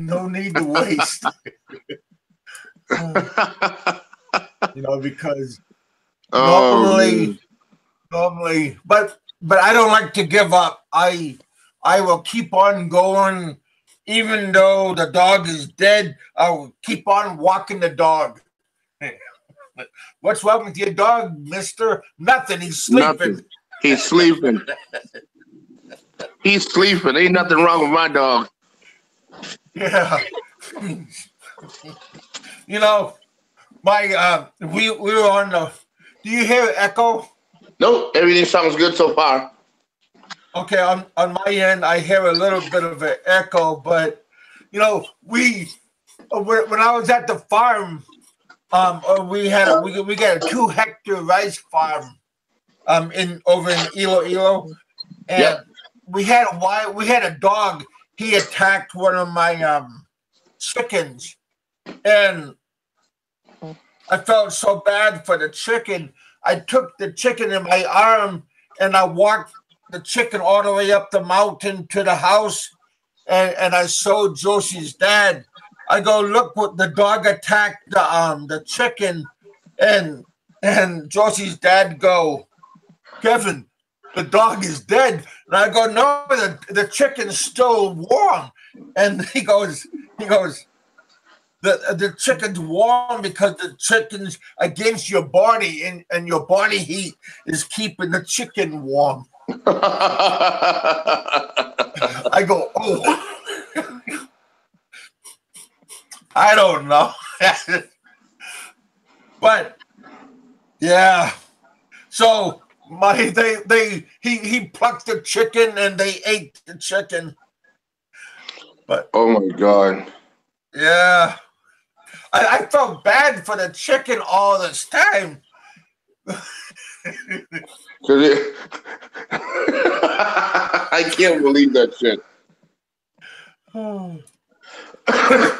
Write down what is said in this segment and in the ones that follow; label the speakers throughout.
Speaker 1: No need to waste. Because normally, but I don't like to give up. I will keep on going, even though the dog is dead. I will keep on walking the dog. What's wrong with your dog, Mister? Nothing. He's sleeping.
Speaker 2: Nothing. He's sleeping. He's sleeping. Ain't nothing wrong with my dog.
Speaker 1: Yeah. We were on the. Do you hear echo?
Speaker 2: Nope. Everything sounds good so far.
Speaker 1: Okay, on my end, I hear a little bit of an echo, but when I was at the farm, we got a 2-hectare rice farm, over in Iloilo, and we had a dog. He attacked one of my chickens, and I felt so bad for the chicken. I took the chicken in my arm and I walked the chicken all the way up the mountain to the house, and I showed Josie's dad. I go, look what the dog attacked the chicken, and Josie's dad go, Kevin, the dog is dead. And I go, no, the chicken's still warm. And he goes, the chicken's warm because the chicken's against your body, and your body heat is keeping the chicken warm. I go, oh, I don't know. But yeah, so he plucked the chicken and they ate the chicken. But
Speaker 2: oh my God.
Speaker 1: Yeah. I felt bad for the chicken all this time.
Speaker 2: I can't believe that shit.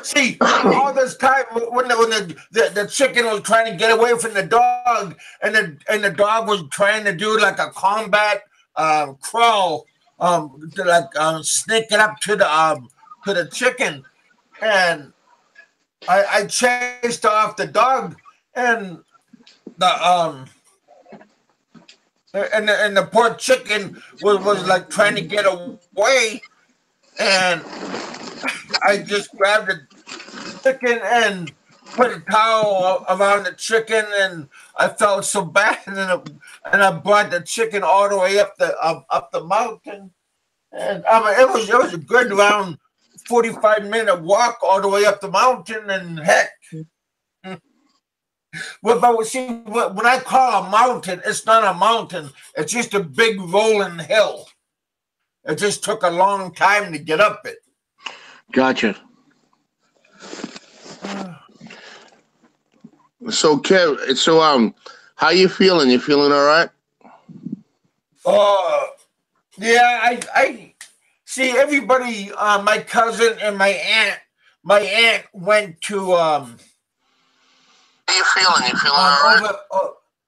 Speaker 1: See, all this time when the chicken was trying to get away from the dog, and the dog was trying to do like a combat crawl, sneaking up to the chicken, and I chased off the dog, and the poor chicken was like trying to get away, and I just grabbed the chicken and put a towel around the chicken, and I felt so bad, and I brought the chicken all the way up the mountain, and it was a good round 45-minute walk all the way up the mountain, and heck. But see, when I call a mountain, it's not a mountain. It's just a big rolling hill. It just took a long time to get up it.
Speaker 2: Gotcha. So, Kev, how you feeling? You feeling all right?
Speaker 1: Yeah, I see everybody, my cousin and my aunt went to, how you feeling? You feeling all right?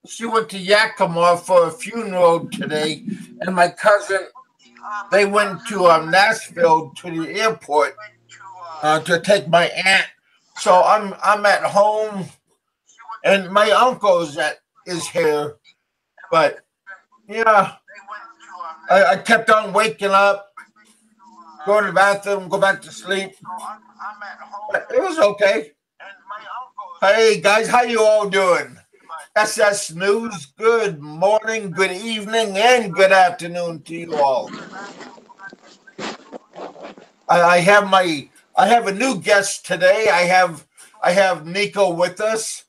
Speaker 1: She went to Yakima for a funeral today, and my cousin, they went to Nashville to the airport to take my aunt. So I'm at home, and my uncle is here. But yeah, I kept on waking up, go to the bathroom, go back to sleep. But it was okay. Hey guys, how you all doing? SS News, good morning, good evening, and good afternoon to you all. I have a new guest today. I have Nico with us.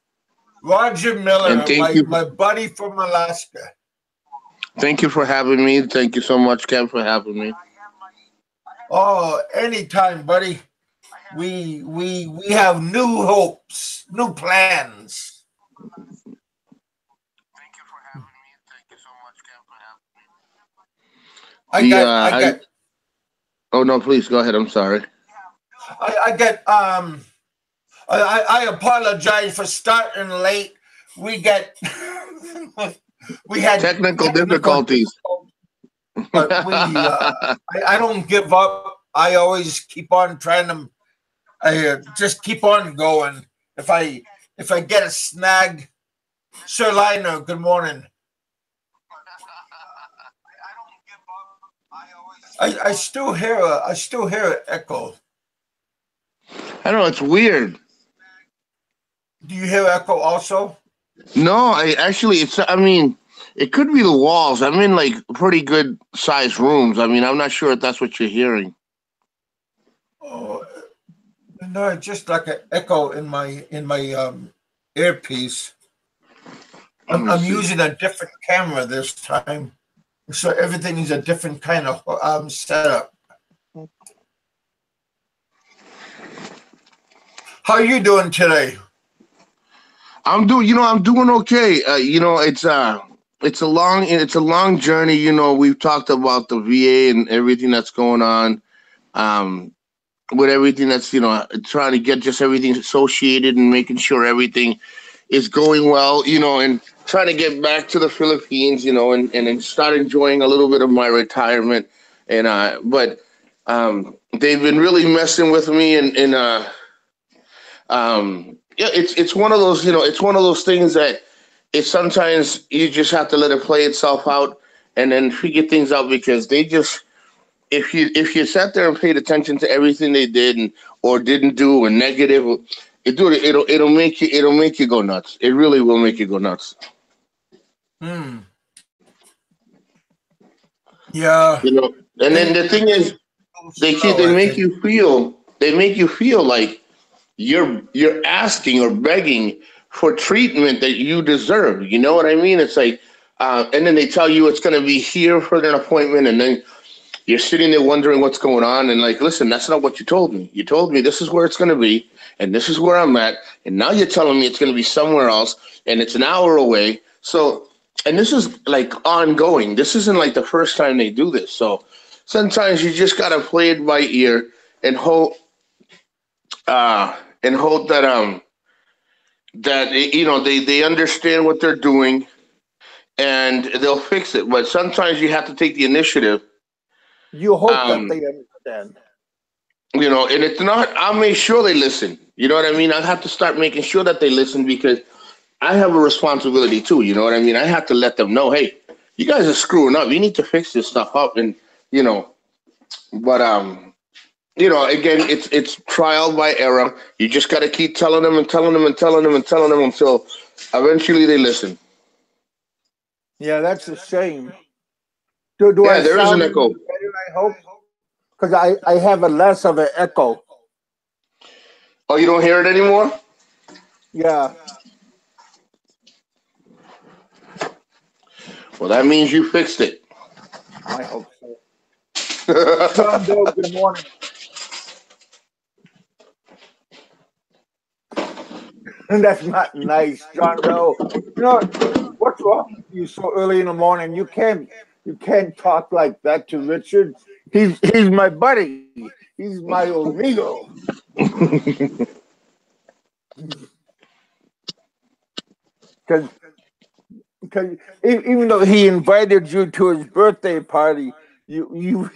Speaker 1: Roger Miller, my buddy from Alaska.
Speaker 2: Thank you for having me. Thank you so much, Kev, for having me.
Speaker 1: Oh, anytime, buddy. We have new hopes, new plans.
Speaker 2: Oh no! Please go ahead. I'm sorry.
Speaker 1: I apologize for starting late. We had
Speaker 2: technical difficulties.
Speaker 1: But I don't give up. I always keep on trying to just keep on going. If I get a snag, Sir Liner, good morning. I still hear an echo.
Speaker 2: I don't know. It's weird.
Speaker 1: Do you hear echo also?
Speaker 2: No, I actually, it's. I mean, it could be the walls. I'm in like pretty good sized rooms. I mean, I'm not sure if that's what you're hearing.
Speaker 1: Oh no, it's just like an echo in my earpiece.
Speaker 2: Let me
Speaker 1: I'm
Speaker 2: see.
Speaker 1: using a different camera this time, so everything is a different kind of setup. How are you doing today?
Speaker 2: I'm doing okay. It's a long journey. We've talked about the VA and everything that's going on. Um, with everything that's trying to get just everything associated and making sure everything is going well, and trying to get back to the Philippines, and then start enjoying a little bit of my retirement. And but they've been really messing with me, yeah, it's one of those, it's one of those things that it's sometimes you just have to let it play itself out and then figure things out because they just if you sat there and paid attention to everything they did and or didn't do and negative, it'll make you go nuts. It really will make you go nuts.
Speaker 1: Hmm. Yeah,
Speaker 2: And then
Speaker 1: things
Speaker 2: the thing is,
Speaker 1: go slow.
Speaker 2: they
Speaker 1: I
Speaker 2: make
Speaker 1: think.
Speaker 2: you feel like you're asking or begging for treatment that you deserve. You know what I mean? It's like, and then they tell you it's going to be here for an appointment, and then you're sitting there wondering what's going on, and like, listen, that's not what you told me. You told me this is where it's going to be, and this is where I'm at, and now you're telling me it's going to be somewhere else, and it's an hour away. So, and this is like ongoing. This isn't like the first time they do this. So, sometimes you just gotta play it by ear and hope, that they understand what they're doing and they'll fix it. But sometimes you have to take the initiative.
Speaker 3: You hope that
Speaker 2: Um,
Speaker 3: they understand.
Speaker 2: and it's not. I'll make sure they listen. You know what I mean? I have to start making sure that they listen because I have a responsibility too. You know what I mean? I have to let them know, hey, you guys are screwing up. You need to fix this stuff up, and you know. But again, it's trial by error. You just got to keep telling them and telling them and telling them and telling them until eventually they listen.
Speaker 3: Yeah, that's a shame. Do
Speaker 2: Yeah,
Speaker 3: I
Speaker 2: there is an
Speaker 3: sound any
Speaker 2: echo.
Speaker 3: better? I hope because I have a less of an echo.
Speaker 2: Oh, you don't hear it anymore?
Speaker 3: Yeah,
Speaker 2: Well, that means you fixed it.
Speaker 3: I hope so. John Doe, good morning. That's not nice, John Doe. You know what's wrong with you so early in the morning? You can't talk like that to Richard. He's my buddy. He's my amigo. Because because even though he invited you to his birthday party, you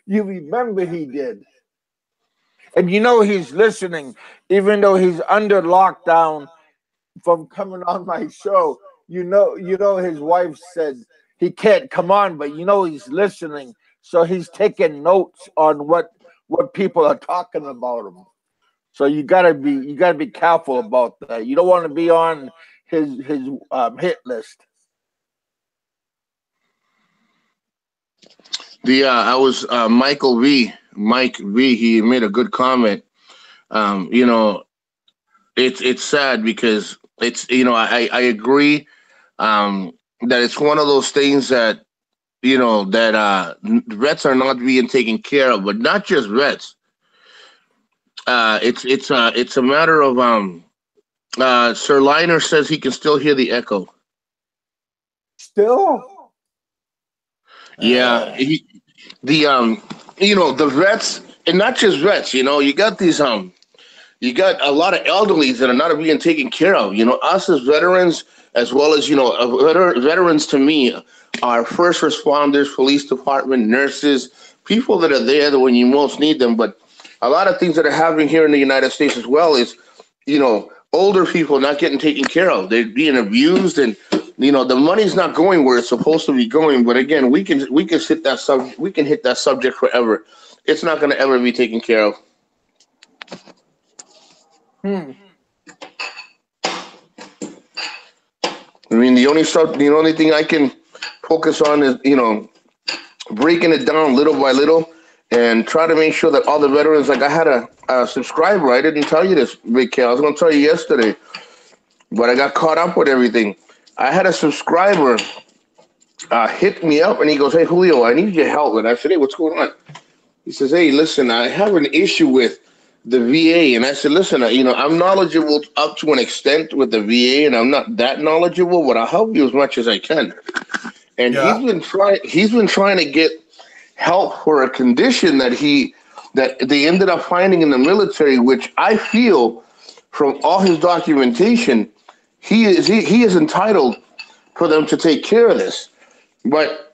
Speaker 3: you remember he did, and you know he's listening, even though he's under lockdown from coming on my show. You know his wife said he can't come on, but you know he's listening, so he's taking notes on what people are talking about him. So you gotta be careful about that. You don't want to be on his hit list.
Speaker 2: I was Mike V. He made a good comment. Um, you know, it's sad because I agree that it's one of those things that that vets are not being taken care of, but not just vets. It's a matter of Sir Liner says he can still hear the echo.
Speaker 3: Still,
Speaker 2: Yeah,
Speaker 3: uh,
Speaker 2: the vets, and not just vets. You got a lot of elderlies that are not being taken care of. Us as veterans, as well as veterans to me are first responders, police department, nurses, people that are there when you most need them. But a lot of things that are happening here in the United States as well is, older people not getting taken care of. They're being abused, and the money's not going where it's supposed to be going. But again, we can hit that subject forever. It's not going to ever be taken care of. I mean, the only thing I can focus on is breaking it down little by little, and try to make sure that all the veterans, like I had a subscriber, I didn't tell you this, Big K. I was going to tell you yesterday, but I got caught up with everything. I had a subscriber hit me up, and he goes, "Hey, Julio, I need your help." And I said, "Hey, what's going on?" He says, "Hey, listen, I have an issue with the VA." And I said, "Listen, I'm knowledgeable up to an extent with the VA, and I'm not that knowledgeable, but I'll help you as much as I can." And
Speaker 1: Yeah.
Speaker 2: he's been trying to get help for a condition that they ended up finding in the military, which I feel from all his documentation, he is entitled for them to take care of this. But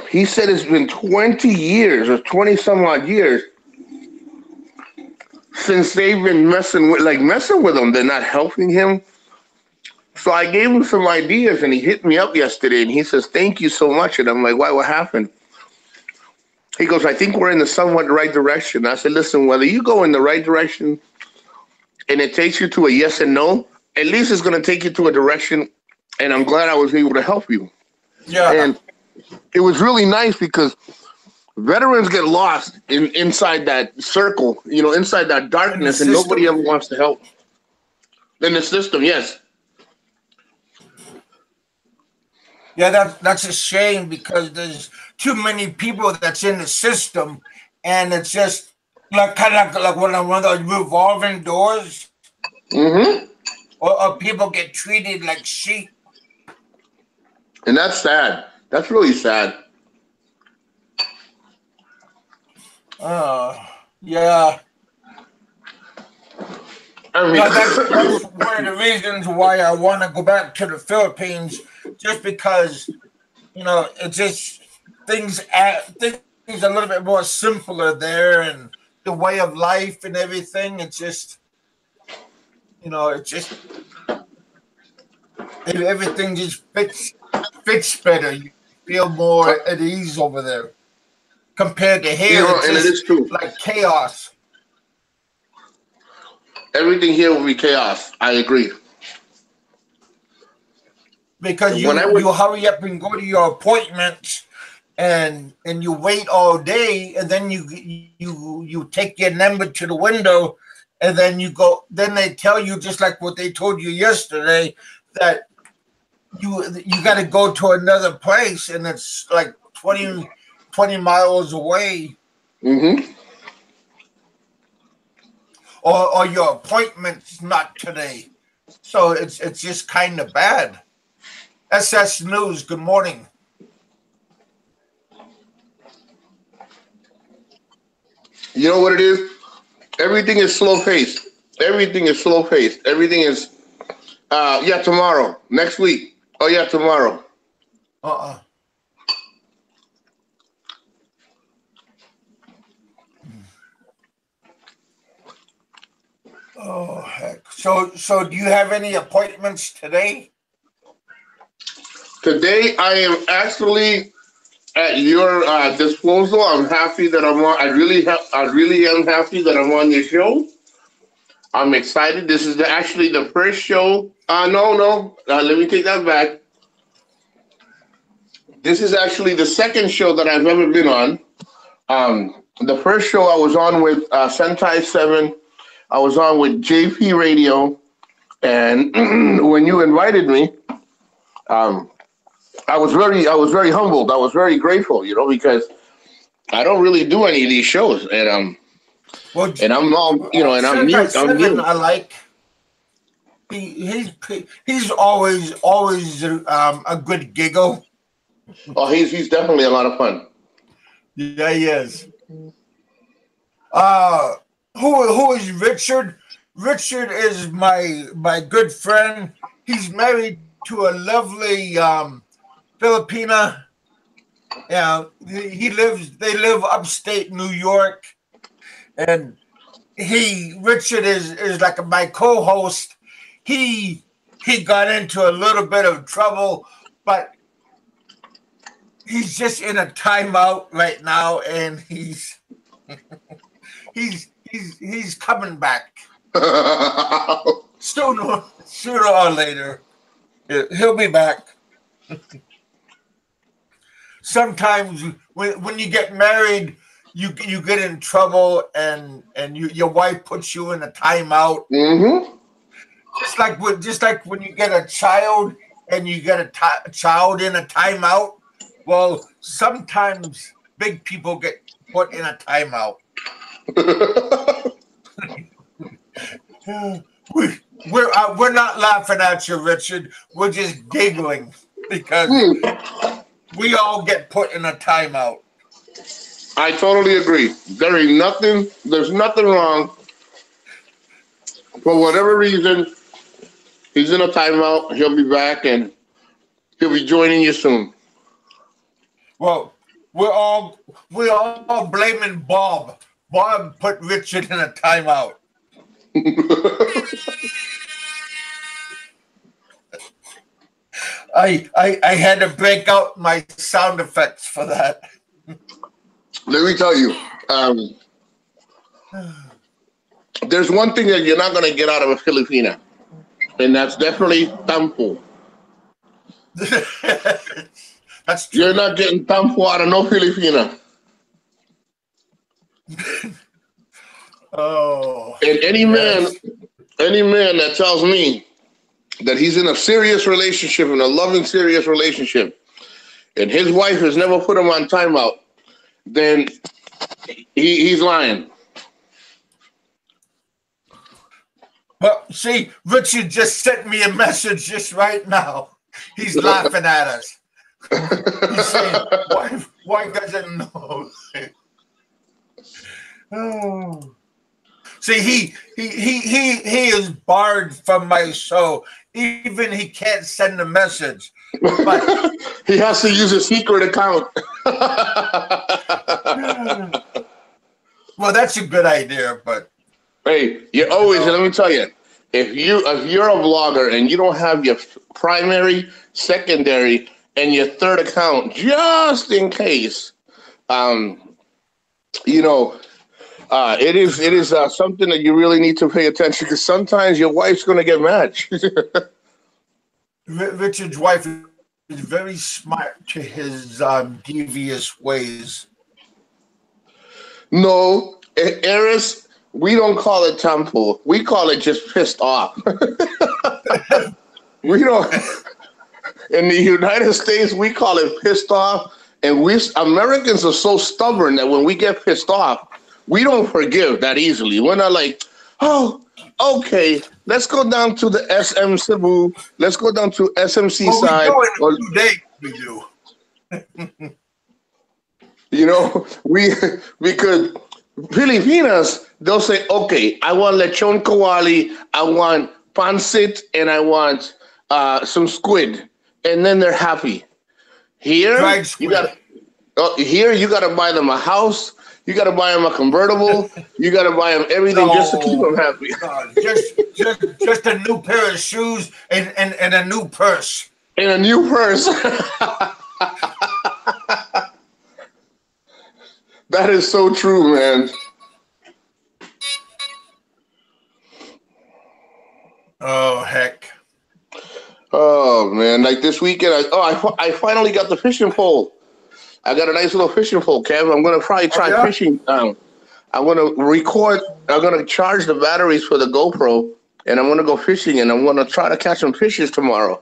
Speaker 2: he said it's been 20 years or 20 some odd years since they've been messing with him. They're not helping him. So I gave him some ideas, and he hit me up yesterday, and he says, "Thank you so much." And I'm like, "Why? What happened?" He goes, "I think we're in the somewhat right direction." I said, "Listen, whether you go in the right direction and it takes you to a yes and no, at least it's going to take you to a direction, and I'm glad I was able to help you."
Speaker 1: Yeah.
Speaker 2: And it was really nice because veterans get lost inside that circle, inside that darkness, and nobody ever wants to help. In the system, yes.
Speaker 1: Yeah, that's a shame because there's too many people that's in the system, and it's just kind of like one of those revolving doors,
Speaker 2: Mm-hmm.
Speaker 1: or people get treated like sheep.
Speaker 2: And that's sad. That's really sad.
Speaker 1: Yeah.
Speaker 2: I mean,
Speaker 1: That's one of the reasons why I want to go back to the Philippines, just because it's just things a little bit more simpler there, and the way of life and everything. It's just everything just fits better. You feel more at ease over there compared to here. It's
Speaker 2: and it is
Speaker 1: just
Speaker 2: true.
Speaker 1: like chaos.
Speaker 2: Everything here will be chaos. I agree.
Speaker 1: Because
Speaker 2: When I
Speaker 1: you hurry up and go to your appointments, and you wait all day, and then you take your number to the window, and then you go. Then they tell you, just like what they told you yesterday, that you got to go to another place, and it's like 20 miles away,
Speaker 2: Mm-hmm.
Speaker 1: or your appointment's not today. So it's just kind of bad. SS News, good morning.
Speaker 2: You know what it is? Everything is slow paced. Everything is slow paced. Everything is, tomorrow, next week. Oh yeah, tomorrow.
Speaker 1: Oh heck! So do you have any appointments today?
Speaker 2: Today I am actually at your disposal. I'm happy that I'm on. I really am happy that I'm on your show. I'm excited. This is actually the first show. No. Let me take that back. This is actually the second show that I've ever been on. The first show I was on with Sentai 7. I was on with JP Radio. And when you invited me, I was very humbled. I was very grateful, because I don't really do any of these shows. And I'm all, and I'm new. I'm new.
Speaker 1: I like. He's always a good giggle.
Speaker 2: Oh, he's definitely a lot of fun.
Speaker 1: Yeah, he is. Who is Richard? Richard is my good friend. He's married to a lovely Filipina. Yeah, they live upstate New York, and Richard is like my co-host. He got into a little bit of trouble, but he's just in a timeout right now, and he's coming back sooner or later. He'll be back. Sometimes when you get married, you get in trouble, and your wife puts you in a timeout.
Speaker 2: Mm-hmm.
Speaker 1: Just like when you get a child and you get a child in a timeout. Well, sometimes big people get put in a timeout. We're not laughing at you, Richard. We're just giggling because we all get put in a timeout.
Speaker 2: I totally agree. There's nothing wrong. For whatever reason, he's in a timeout. He'll be back, and he'll be joining you soon.
Speaker 1: Well, we're all blaming Bob. Bob put Richard in a timeout. I had to break out my sound effects for that.
Speaker 2: Let me tell you, there's one thing that you're not going to get out of a Filipina, and that's definitely tampo.
Speaker 1: That's true.
Speaker 2: You're not getting tampo out of no Filipina.
Speaker 1: Oh.
Speaker 2: And any man that tells me that he's in a serious relationship, in a loving, serious relationship, and his wife has never put him on timeout, then he's lying.
Speaker 1: Well, see, Richard just sent me a message just right now. He's laughing at us. He's saying, why doesn't know? Oh. See, he is barred from my show. Even he can't send a message. But
Speaker 2: he has to use a secret account.
Speaker 1: Well, that's a good idea, but
Speaker 2: hey, you always, let me tell you, if you're a vlogger and you don't have your primary, secondary, and your third account, just in case, it is something that you really need to pay attention, because sometimes your wife's going to get mad.
Speaker 1: Richard's wife is very smart to his devious ways.
Speaker 2: No, Eris, we don't call it tampo. We call it just pissed off. We don't. In the United States, we call it pissed off, and Americans are so stubborn that when we get pissed off, we don't forgive that easily. We're not like, oh, okay, let's go down to the SM Cebu. Let's go down to SMC side.
Speaker 1: We do.
Speaker 2: We could, Filipinas, they'll say, okay, I want lechon kawali, I want pancit, and I want some squid. And then they're happy. Here, you gotta buy them a house. You got to buy them a convertible. You got to buy them everything just to keep them happy.
Speaker 1: Just a new pair of shoes and a new purse.
Speaker 2: And a new purse. That is so true, man.
Speaker 1: Oh, heck.
Speaker 2: Oh, man. Like this weekend, I finally got the fishing pole. I got a nice little fishing pole, Kev. I'm going to probably try fishing. I'm going to record. I'm going to charge the batteries for the GoPro, and I'm going to go fishing, and I'm going to try to catch some fishes tomorrow.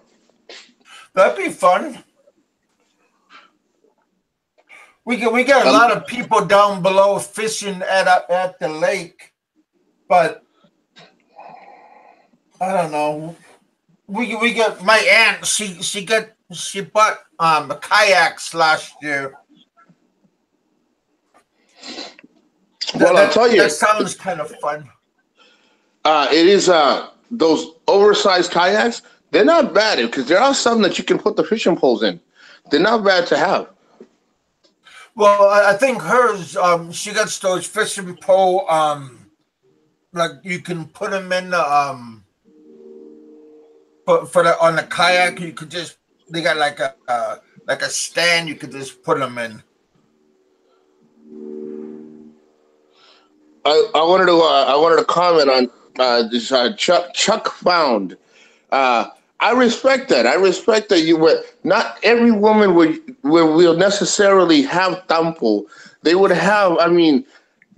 Speaker 1: That'd be fun. We got a lot of people down below fishing at the lake, but I don't know. We got my aunt. She bought kayaks last year.
Speaker 2: Well, I'll tell you,
Speaker 1: that sounds kind of fun.
Speaker 2: It is those oversized kayaks. They're not bad because there are some that you can put the fishing poles in. They're not bad to have.
Speaker 1: Well, I think hers. She got those fishing pole like you can put them in the for the on the kayak. You could just they got like a stand. You could just put them in.
Speaker 2: I wanted to comment on this Chuck found. I respect that. I respect that you would not every woman will necessarily have tampo. They would have. I mean,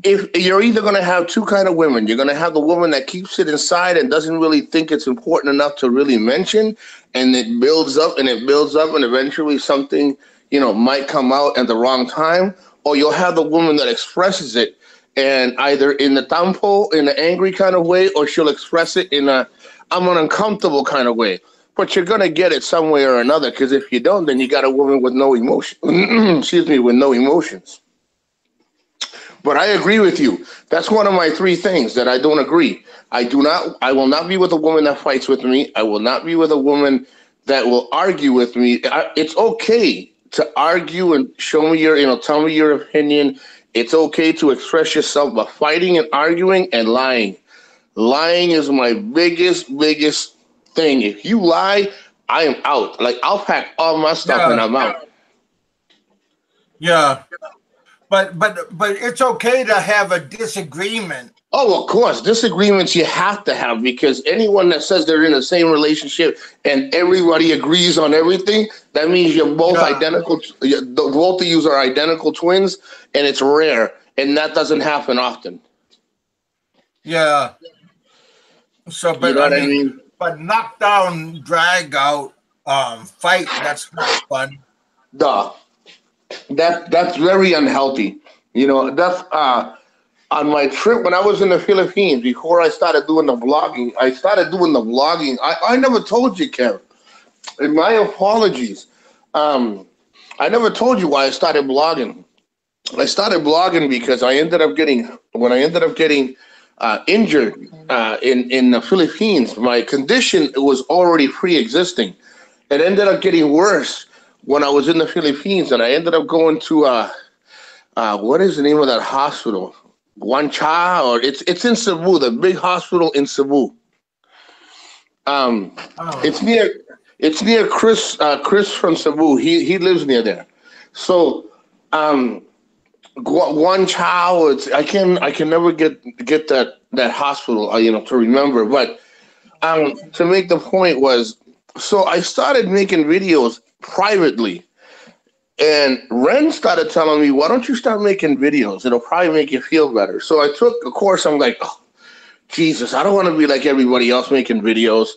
Speaker 2: if you're either going to have two kind of women, you're going to have the woman that keeps it inside and doesn't really think it's important enough to really mention, and it builds up and it builds up, and eventually something might come out at the wrong time, or you'll have the woman that expresses it, and either in the tampo in an angry kind of way, or she'll express it in a I'm an uncomfortable kind of way. But you're gonna get it some way or another, because if you don't, then you got a woman with no emotion. Excuse me, with no emotions. But I agree with you. That's one of my three things that I don't agree. I will not be with a woman that fights with me. I will not be with a woman that will argue with me. It's okay to argue and show me tell me your opinion. It's okay to express yourself, but fighting and arguing and lying. Lying is my biggest thing. If you lie, I am out. Like, I'll pack all my stuff and I'm out.
Speaker 1: Yeah. But it's okay to have a disagreement.
Speaker 2: Oh, of course, disagreements you have to have, because anyone that says they're in the same relationship and everybody agrees on everything, that means you're both identical. Both of you are identical twins, and it's rare, and that doesn't happen often.
Speaker 1: Yeah. So, but I mean, but knockdown, drag out, fight. That's not fun.
Speaker 2: Duh. That's very unhealthy. That's on my trip when I was in the Philippines, before I started doing the vlogging. I never told you, Kev. And my apologies. I never told you why I started blogging. I started blogging because when I ended up getting injured in the Philippines, my condition was already pre-existing. It ended up getting worse when I was in the Philippines, and I ended up going to what is the name of that hospital? Guancha, or it's in Cebu, the big hospital in Cebu. It's near Chris from Cebu. He lives near there. So Guancha, I can never get that hospital to remember. But to make the point was, so I started making videos privately. And Ren started telling me, why don't you start making videos? It'll probably make you feel better. So I took a course. I'm like, oh, Jesus, I don't want to be like everybody else making videos.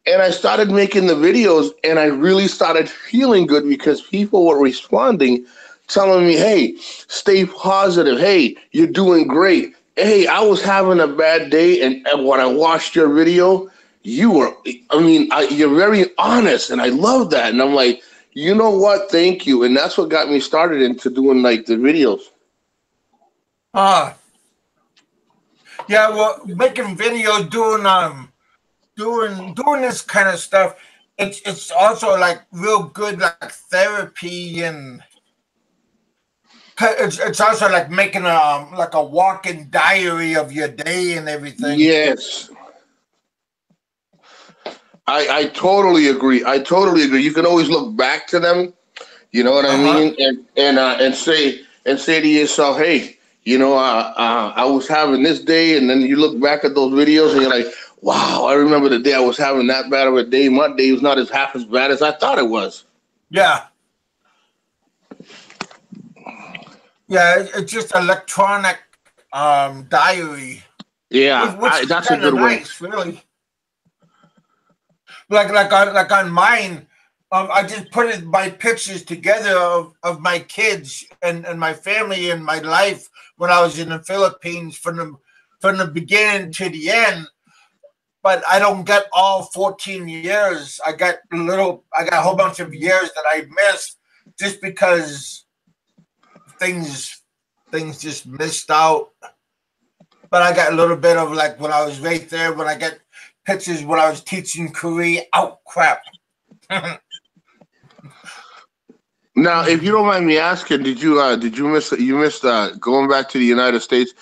Speaker 2: And I started making the videos, and I really started feeling good because people were responding, telling me, hey, stay positive. Hey, you're doing great. Hey, I was having a bad day, and when I watched your video, you're very honest, and I love that. And I'm like, you know what? Thank you. And that's what got me started into doing like the videos.
Speaker 1: Yeah, well, making videos, doing this kind of stuff, it's also like real good, like therapy, and it's also like making a walking diary of your day and everything.
Speaker 2: Yes. I totally agree. You can always look back to them, you know what I mean, and say to yourself, hey, I was having this day, and then you look back at those videos and you're like, wow, I remember the day I was having that bad of a day. My day was not half as bad as I thought it was.
Speaker 1: Yeah. Yeah, it's just electronic diary.
Speaker 2: Yeah, that's a good way.
Speaker 1: Really. Like on mine, I just put my pictures together of my kids and my family and my life when I was in the Philippines from the beginning to the end. But I don't get all 14 years. I got a whole bunch of years that I missed just because things just missed out. But I got a little bit of like when I was right there, when I got pictures when I was teaching Korea. Oh crap.
Speaker 2: Now, if you don't mind me asking, did you miss going back to the United States?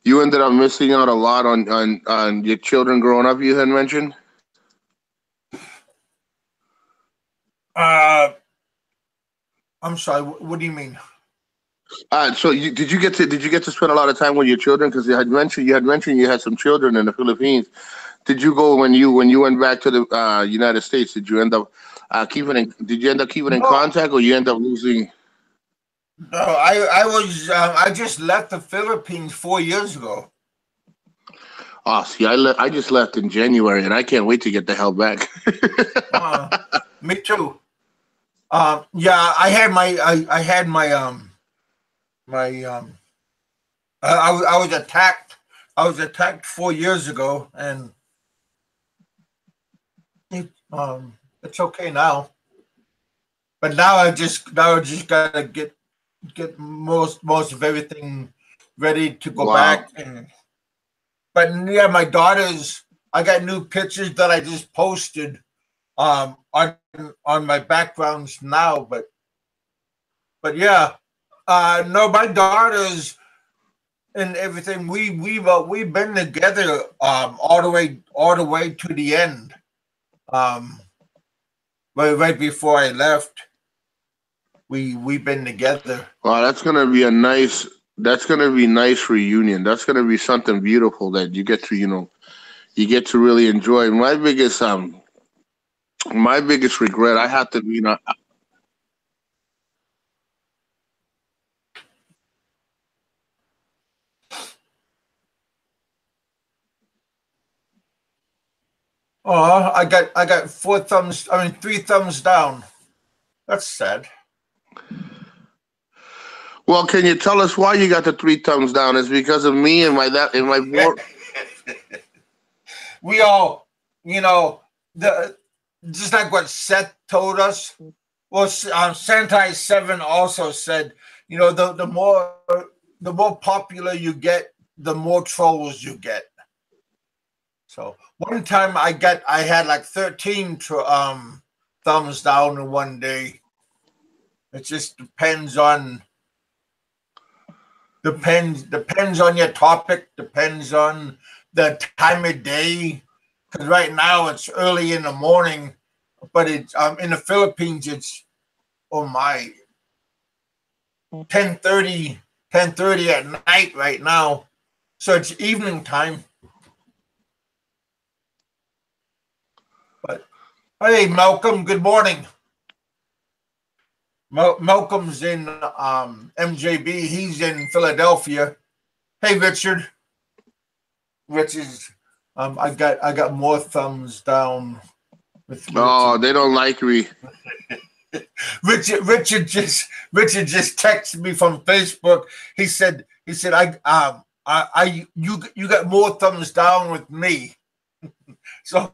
Speaker 2: You ended up missing out a lot on your children growing up. You had mentioned.
Speaker 1: Uh, I'm sorry. What do you mean?
Speaker 2: So did you get to spend a lot of time with your children? Because you had mentioned you had some children in the Philippines. Did you go when you went back to the United States? Did you end up Did you end up keeping in
Speaker 1: No,
Speaker 2: contact, or you end up losing?
Speaker 1: no. I just left the Philippines 4 years ago.
Speaker 2: Oh, see, I just left in January, and I can't wait to get the hell back.
Speaker 1: Uh, Me too. Yeah, I had my I was attacked. I was attacked 4 years ago, and it's okay now. But now I just gotta get most of everything ready to go
Speaker 2: Wow.
Speaker 1: back. And but yeah, my daughters. I got new pictures that I just posted on my backgrounds now. But yeah, no, my daughters and everything. We've been together all the way to the end. Um, right before I left, we've been together.
Speaker 2: Wow, that's gonna be nice reunion. That's gonna be something beautiful that you get to really enjoy. My biggest regret, I have to,
Speaker 1: Oh, I got four thumbs. I mean, three thumbs down. That's sad.
Speaker 2: well, can you tell us why you got the three thumbs down? Is because of me and my board?
Speaker 1: We all, you know, the just like what Seth told us. Well, Santai Seven also said, the more popular you get, the more trolls you get. So one time I had like 13 thumbs down in one day. It just depends on your topic, depends on the time of day. Because right now it's early in the morning, but it's in the Philippines it's, oh my, 10:30 at night right now. So it's evening time. But hey, Malcolm, good morning. Malcolm's in MJB. He's in Philadelphia. Hey, Richard. Richard's. I got more thumbs down with
Speaker 2: Oh,
Speaker 1: Richard.
Speaker 2: they don't like me.
Speaker 1: Richard just texted me from Facebook. He said you got more thumbs down with me. So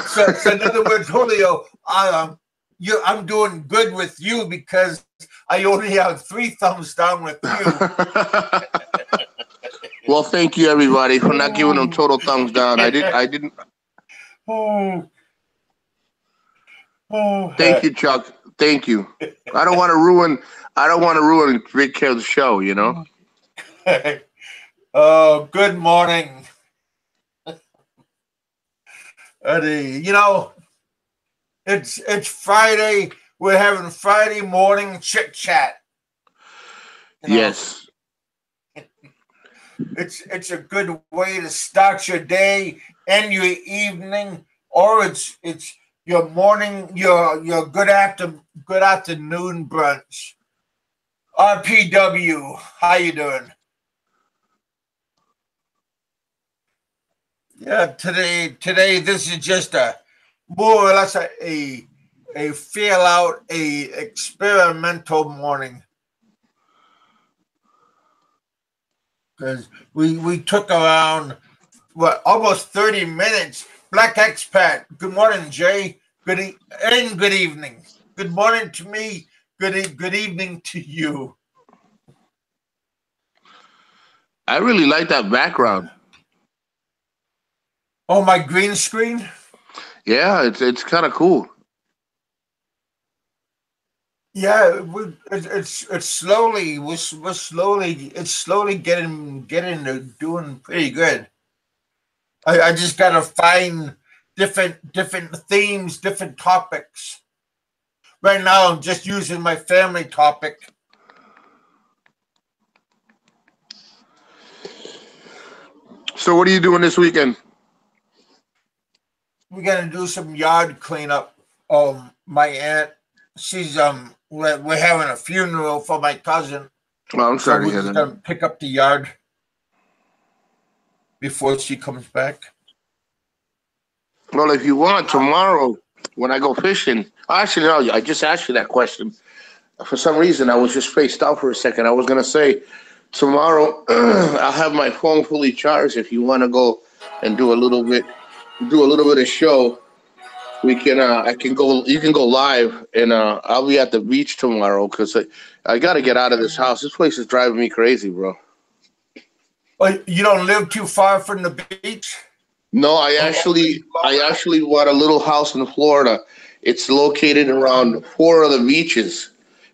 Speaker 1: so in other words, Julio, I'm doing good with you because I only have three thumbs down with you.
Speaker 2: Well, thank you everybody for not giving them total thumbs down. I didn't.
Speaker 1: Oh, oh,
Speaker 2: Thank
Speaker 1: heck.
Speaker 2: you, Chuck. Thank you. I don't want to ruin. I don't want to ruin Rick Kill's show.
Speaker 1: Oh, good morning, Eddie. It's Friday. We're having Friday morning chit chat.
Speaker 2: Yes.
Speaker 1: It's a good way to start your day and your evening, or it's your morning, your good afternoon brunch. RPW, how you doing? Yeah, today this is just a more or less a feel out, a experimental morning. Because we took around almost 30 minutes. Black Expat. Good morning, Jay. And good evening. Good morning to me. Good evening to you.
Speaker 2: I really like that background.
Speaker 1: Oh, my green screen.
Speaker 2: Yeah, it's kind of cool.
Speaker 1: Yeah, it's slowly it's slowly getting to doing pretty good. I just gotta find different themes, different topics. Right now, I'm just using my family topic.
Speaker 2: So what are you doing this weekend?
Speaker 1: We're gonna do some yard cleanup. My aunt, she's we're having a funeral for my cousin,
Speaker 2: Oh, I'm
Speaker 1: so
Speaker 2: sorry to
Speaker 1: we're
Speaker 2: hear
Speaker 1: just
Speaker 2: that.
Speaker 1: gonna pick up the yard before she comes back.
Speaker 2: Well, if you want, tomorrow when I go fishing, actually, no, I just asked you that question. For some reason, I was just spaced out for a second. I was gonna say tomorrow I'll have my phone fully charged. If you want to go and do a little bit of show, we can. I can go. You can go live, and I'll be at the beach tomorrow because I got to get out of this house. This place is driving me crazy, bro.
Speaker 1: Oh, you don't live too far from the beach?
Speaker 2: No,
Speaker 1: Oh,
Speaker 2: I actually bought a little house in Florida. It's located around four of the beaches,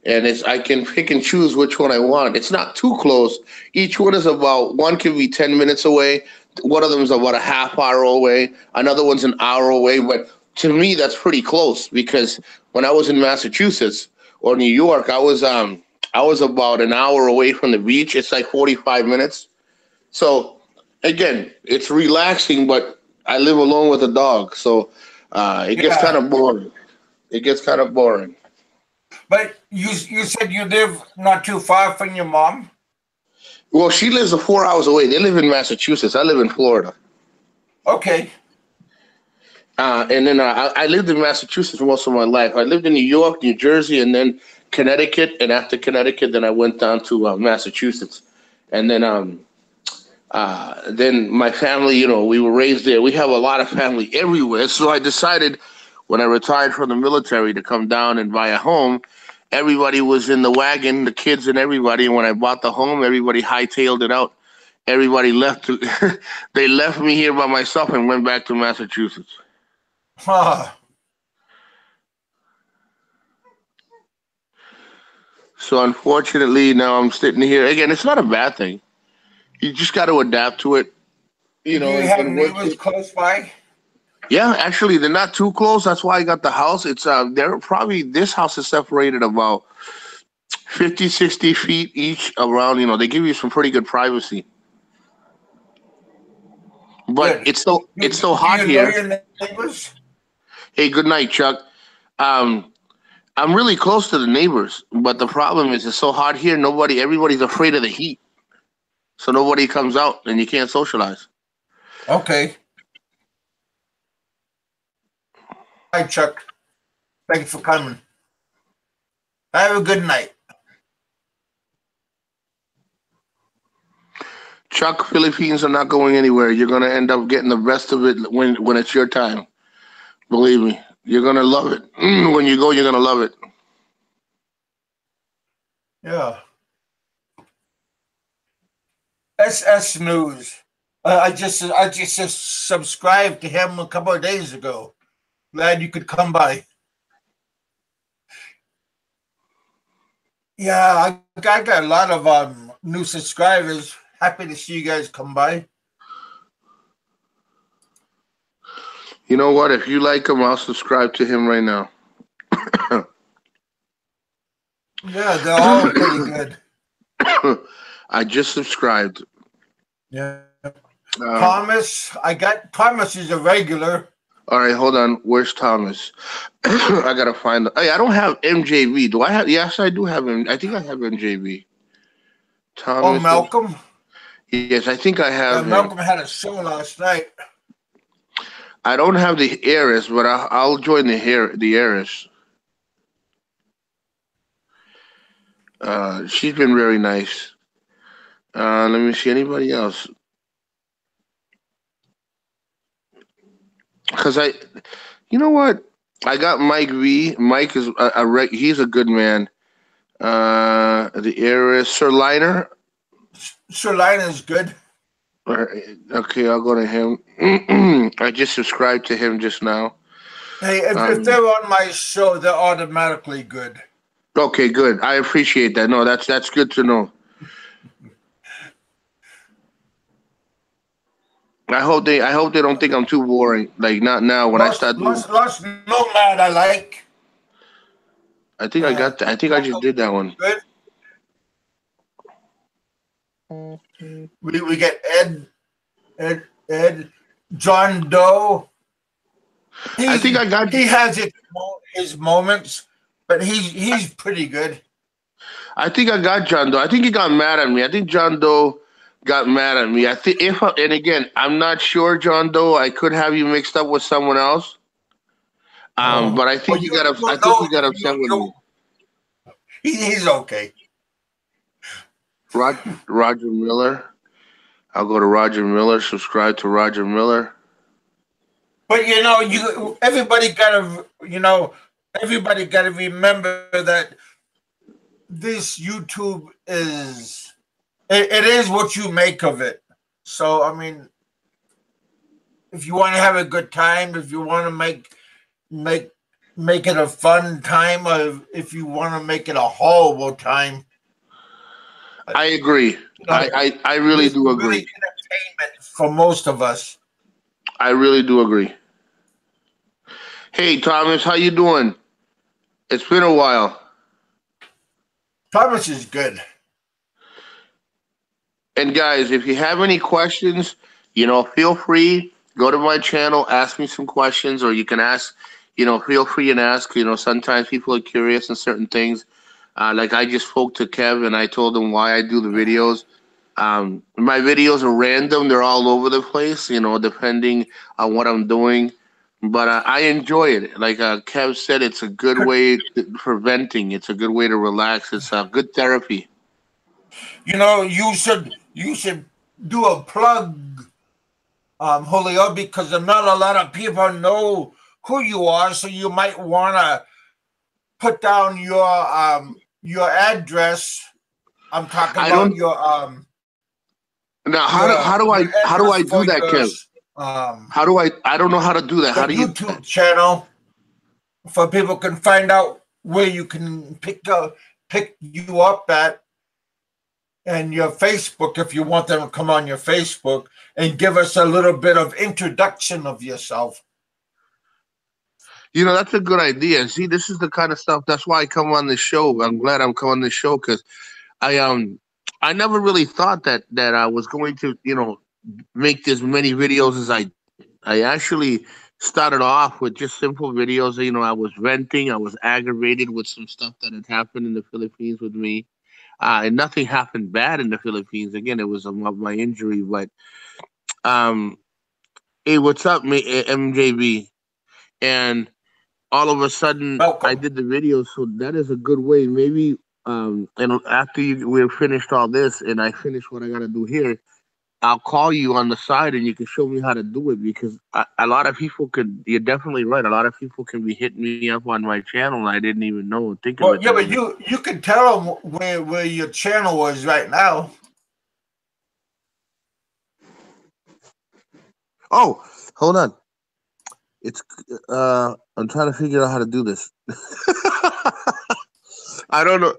Speaker 2: and it's I can pick and choose which one I want. It's not too close. Each one is about one can be 10 minutes away. One of them is about a half hour away. Another one's an hour away. But to me, that's pretty close because when I was in Massachusetts or New York, I was about an hour away from the beach. It's like 45 minutes. So again, it's relaxing, but I live alone with a dog, so it gets kind
Speaker 1: yeah.
Speaker 2: of boring. It gets kind of boring.
Speaker 1: But you said you live not too far from your mom?
Speaker 2: Well, she lives 4 hours away. They live in Massachusetts. I live in Florida.
Speaker 1: Okay.
Speaker 2: And then I lived in Massachusetts most of my life. I lived in New York, New Jersey, and then Connecticut. And after Connecticut, then I went down to Massachusetts. And then my family, we were raised there. We have a lot of family everywhere. So I decided when I retired from the military to come down and buy a home. Everybody was in the wagon, the kids and everybody. And when I bought the home, everybody hightailed it out. Everybody left. They left me here by myself and went back to Massachusetts.
Speaker 1: Huh.
Speaker 2: So unfortunately, now I'm sitting here again. It's not a bad thing. You just got to adapt to it,
Speaker 1: Do you
Speaker 2: and,
Speaker 1: have
Speaker 2: and work.
Speaker 1: neighbors close by?
Speaker 2: Yeah, actually, they're not too close. That's why I got the house. It's they're probably this house is separated about 50, 60 feet each around. They give you some pretty good privacy. But
Speaker 1: Good.
Speaker 2: it's so
Speaker 1: Do
Speaker 2: hot
Speaker 1: you know
Speaker 2: here.
Speaker 1: your neighbors?
Speaker 2: Hey, good night, Chuck. Um, I'm really close to the neighbors, but the problem is it's so hot here. Everybody's afraid of the heat, so nobody comes out, and you can't socialize.
Speaker 1: Okay. Hi, Chuck. Thanks for coming. Have a good night.
Speaker 2: Chuck, Philippines are not going anywhere. You're gonna end up getting the best of it when it's your time. Believe me, you're gonna love it. When you go, you're gonna love it.
Speaker 1: Yeah. SS News. I just subscribed to him a couple of days ago. Glad you could come by. Yeah, I got a lot of new subscribers. Happy to see you guys come by.
Speaker 2: You know what? If you like him, I'll subscribe to him right now.
Speaker 1: Yeah, they're all pretty good.
Speaker 2: I just subscribed.
Speaker 1: Yeah.
Speaker 2: Uh,
Speaker 1: Thomas, I got Thomas is a regular.
Speaker 2: all right, hold on. Where's Thomas? I gotta find. Hey, I don't have MJV. Do I have? Yes, I do have him. I think I have MJV.
Speaker 1: Oh,
Speaker 2: Thomas.
Speaker 1: Malcolm.
Speaker 2: Yes, I think I
Speaker 1: Yeah,
Speaker 2: have him.
Speaker 1: Malcolm had a show last night.
Speaker 2: I don't have the heiress, but I'll join the heiress. She's been very nice. Let me see anybody else. Cause you know what? I got Mike V. Mike is he's a good man. The heiress, Sir Liner.
Speaker 1: Sir Lionel's good.
Speaker 2: Okay, I'll go to him. I just subscribed to him just now.
Speaker 1: Hey, if
Speaker 2: Um,
Speaker 1: they're on my show, they're automatically good.
Speaker 2: Okay, good. I appreciate that. No, that's good to know. I hope they don't think I'm too boring. Like not now when I start doing.
Speaker 1: Lost Nomad I like.
Speaker 2: I think I got that. I think I just did that one.
Speaker 1: Good. We get Ed, John Doe.
Speaker 2: I think I got.
Speaker 1: He has his moments, but he's pretty good.
Speaker 2: I think I got John Doe. I think he got mad at me. I think John Doe got mad at me. I think and again, I'm not sure, John Doe. I could have you mixed up with someone else. But I think he got I think he got upset with me.
Speaker 1: He's okay.
Speaker 2: Roger Miller. I'll go to Roger Miller. Subscribe to Roger Miller.
Speaker 1: But everybody gotta remember that this YouTube is it is what you make of it. So I mean, if you want to have a good time, if you want to make it a fun time, or if you want to make it a horrible time,
Speaker 2: I agree. I really do agree.
Speaker 1: Really entertainment for most of us.
Speaker 2: I really do agree. Hey Thomas, how you doing? It's been a while.
Speaker 1: Thomas is good.
Speaker 2: And guys, if you have any questions, feel free. Go to my channel, ask me some questions, or you can ask. Feel free and ask. Sometimes people are curious in certain things. Like I just spoke to Kev and I told him why I do the videos. My videos are random; they're all over the place. Depending on what I'm doing. But I enjoy it. Like Kev said, it's a good way for venting. It's a good way to relax. It's a good therapy.
Speaker 1: You should do a plug, Julio, because not a lot of people know who you are. So you might want to put down your address. I'm talking about your
Speaker 2: Now, how do I do that, Kev? How do I don't know how to do that. How do you
Speaker 1: YouTube channel for people can find out where you can pick you up at, and your Facebook if you want them to come on your Facebook and give us a little bit of introduction of yourself.
Speaker 2: That's a good idea. See, this is the kind of stuff. That's why I come on this show. I'm glad I'm coming on this show because I never really thought that I was going to make as many videos as I actually started off with just simple videos. I was venting. I was aggravated with some stuff that had happened in the Philippines with me. And nothing happened bad in the Philippines. Again, it was my injury. But hey, what's up, MJB? And all of a sudden,
Speaker 1: Welcome.
Speaker 2: I did the video. So that is a good way. Maybe and after we're finished all this and I finish what I got to do here, I'll call you on the side and you can show me how to do it because a lot of people you're definitely right. A lot of people can be hitting me up on my channel and I didn't even know.
Speaker 1: Well, yeah, but you can tell them where your channel is right now.
Speaker 2: Oh, hold on. It's I'm trying to figure out how to do this. I don't know.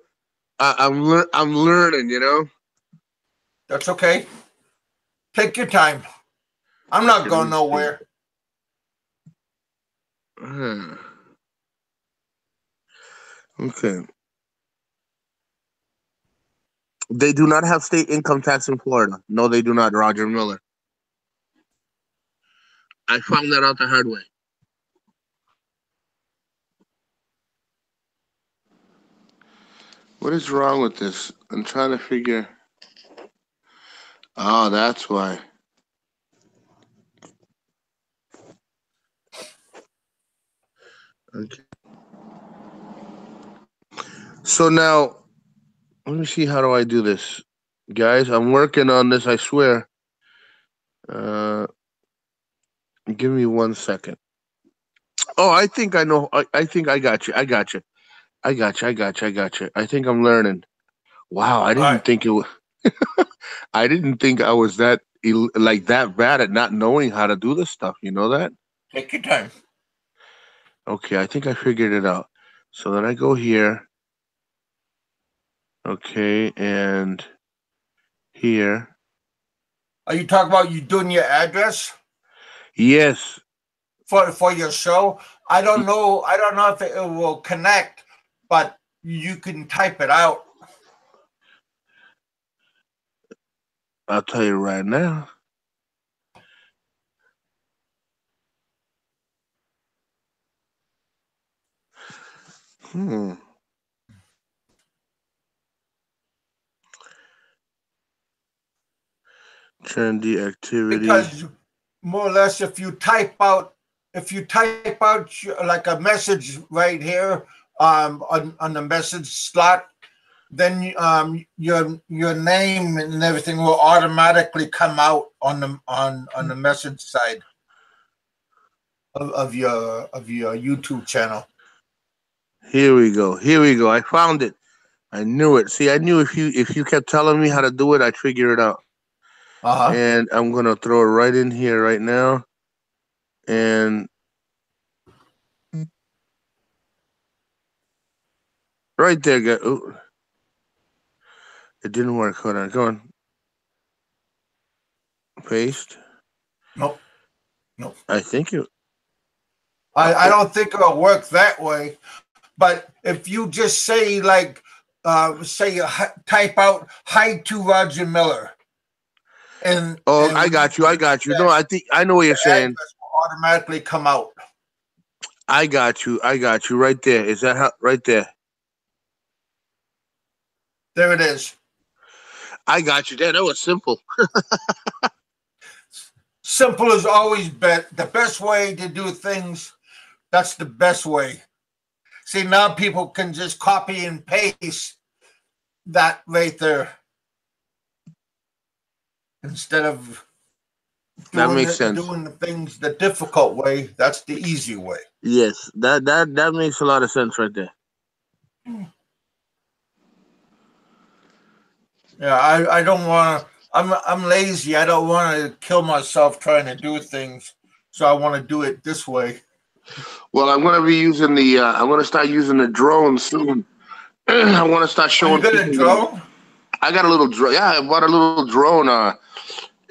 Speaker 2: I'm learning,
Speaker 1: That's okay. Take your time. I'm not going nowhere.
Speaker 2: Okay. They do not have state income tax in Florida. No, they do not, Roger Miller. I found that out the hard way. What is wrong with this? I'm trying to figure. Oh, that's why. Okay. So now, let me see. How do I do this? Guys, I'm working on this, I swear. Give me 1 second. Oh, I think I know. I think I got you. I got you. I think I'm learning. Wow, I didn't think it was. I didn't think I was that bad at not knowing how to do this stuff. You know that?
Speaker 1: Take your time.
Speaker 2: Okay, I think I figured it out. So then I go here. Okay, and here.
Speaker 1: Are you talking about you doing your address
Speaker 2: Yes.
Speaker 1: for your show? I don't know. I don't know if it will connect, but you can type it out.
Speaker 2: I'll tell you right now. Hmm. Trendy activity.
Speaker 1: Because more or less, if you type out like a message right here on the message slot, then your name and everything will automatically come out on the message side of your YouTube channel.
Speaker 2: Here we go. Here we go. I found it. I knew it. See, I knew if you kept telling me how to do it, I'd figure it out.
Speaker 1: Uh-huh.
Speaker 2: And I'm gonna throw it right in here right now. And right there, ooh, it didn't work. Hold on. Go on. Paste.
Speaker 1: Nope. Nope.
Speaker 2: I think it.
Speaker 1: I don't think it'll work that way. But if you just say like type out hi to Roger Miller
Speaker 2: Oh,
Speaker 1: and
Speaker 2: I
Speaker 1: when you
Speaker 2: got you. I got you. No, I think I know what you're
Speaker 1: the
Speaker 2: saying.
Speaker 1: address will automatically come out.
Speaker 2: I got you. I got you. Right there. Is that how? Right there.
Speaker 1: There it is.
Speaker 2: I got you. That was simple.
Speaker 1: Simple is always the best way to do things. That's the best way. See, now people can just copy and paste that right there instead of
Speaker 2: That makes sense.
Speaker 1: doing the things the difficult way. That's the easy way.
Speaker 2: Yes, that makes a lot of sense right there.
Speaker 1: Yeah, I don't want to. I'm lazy. I don't want to kill myself trying to do things. So I want to do it this way.
Speaker 2: Well, I'm gonna be using the. I'm gonna start using the drone soon. I want to start
Speaker 1: Are you
Speaker 2: showing
Speaker 1: gonna
Speaker 2: people.
Speaker 1: drone?
Speaker 2: I got a little drone. Yeah, I bought a little drone.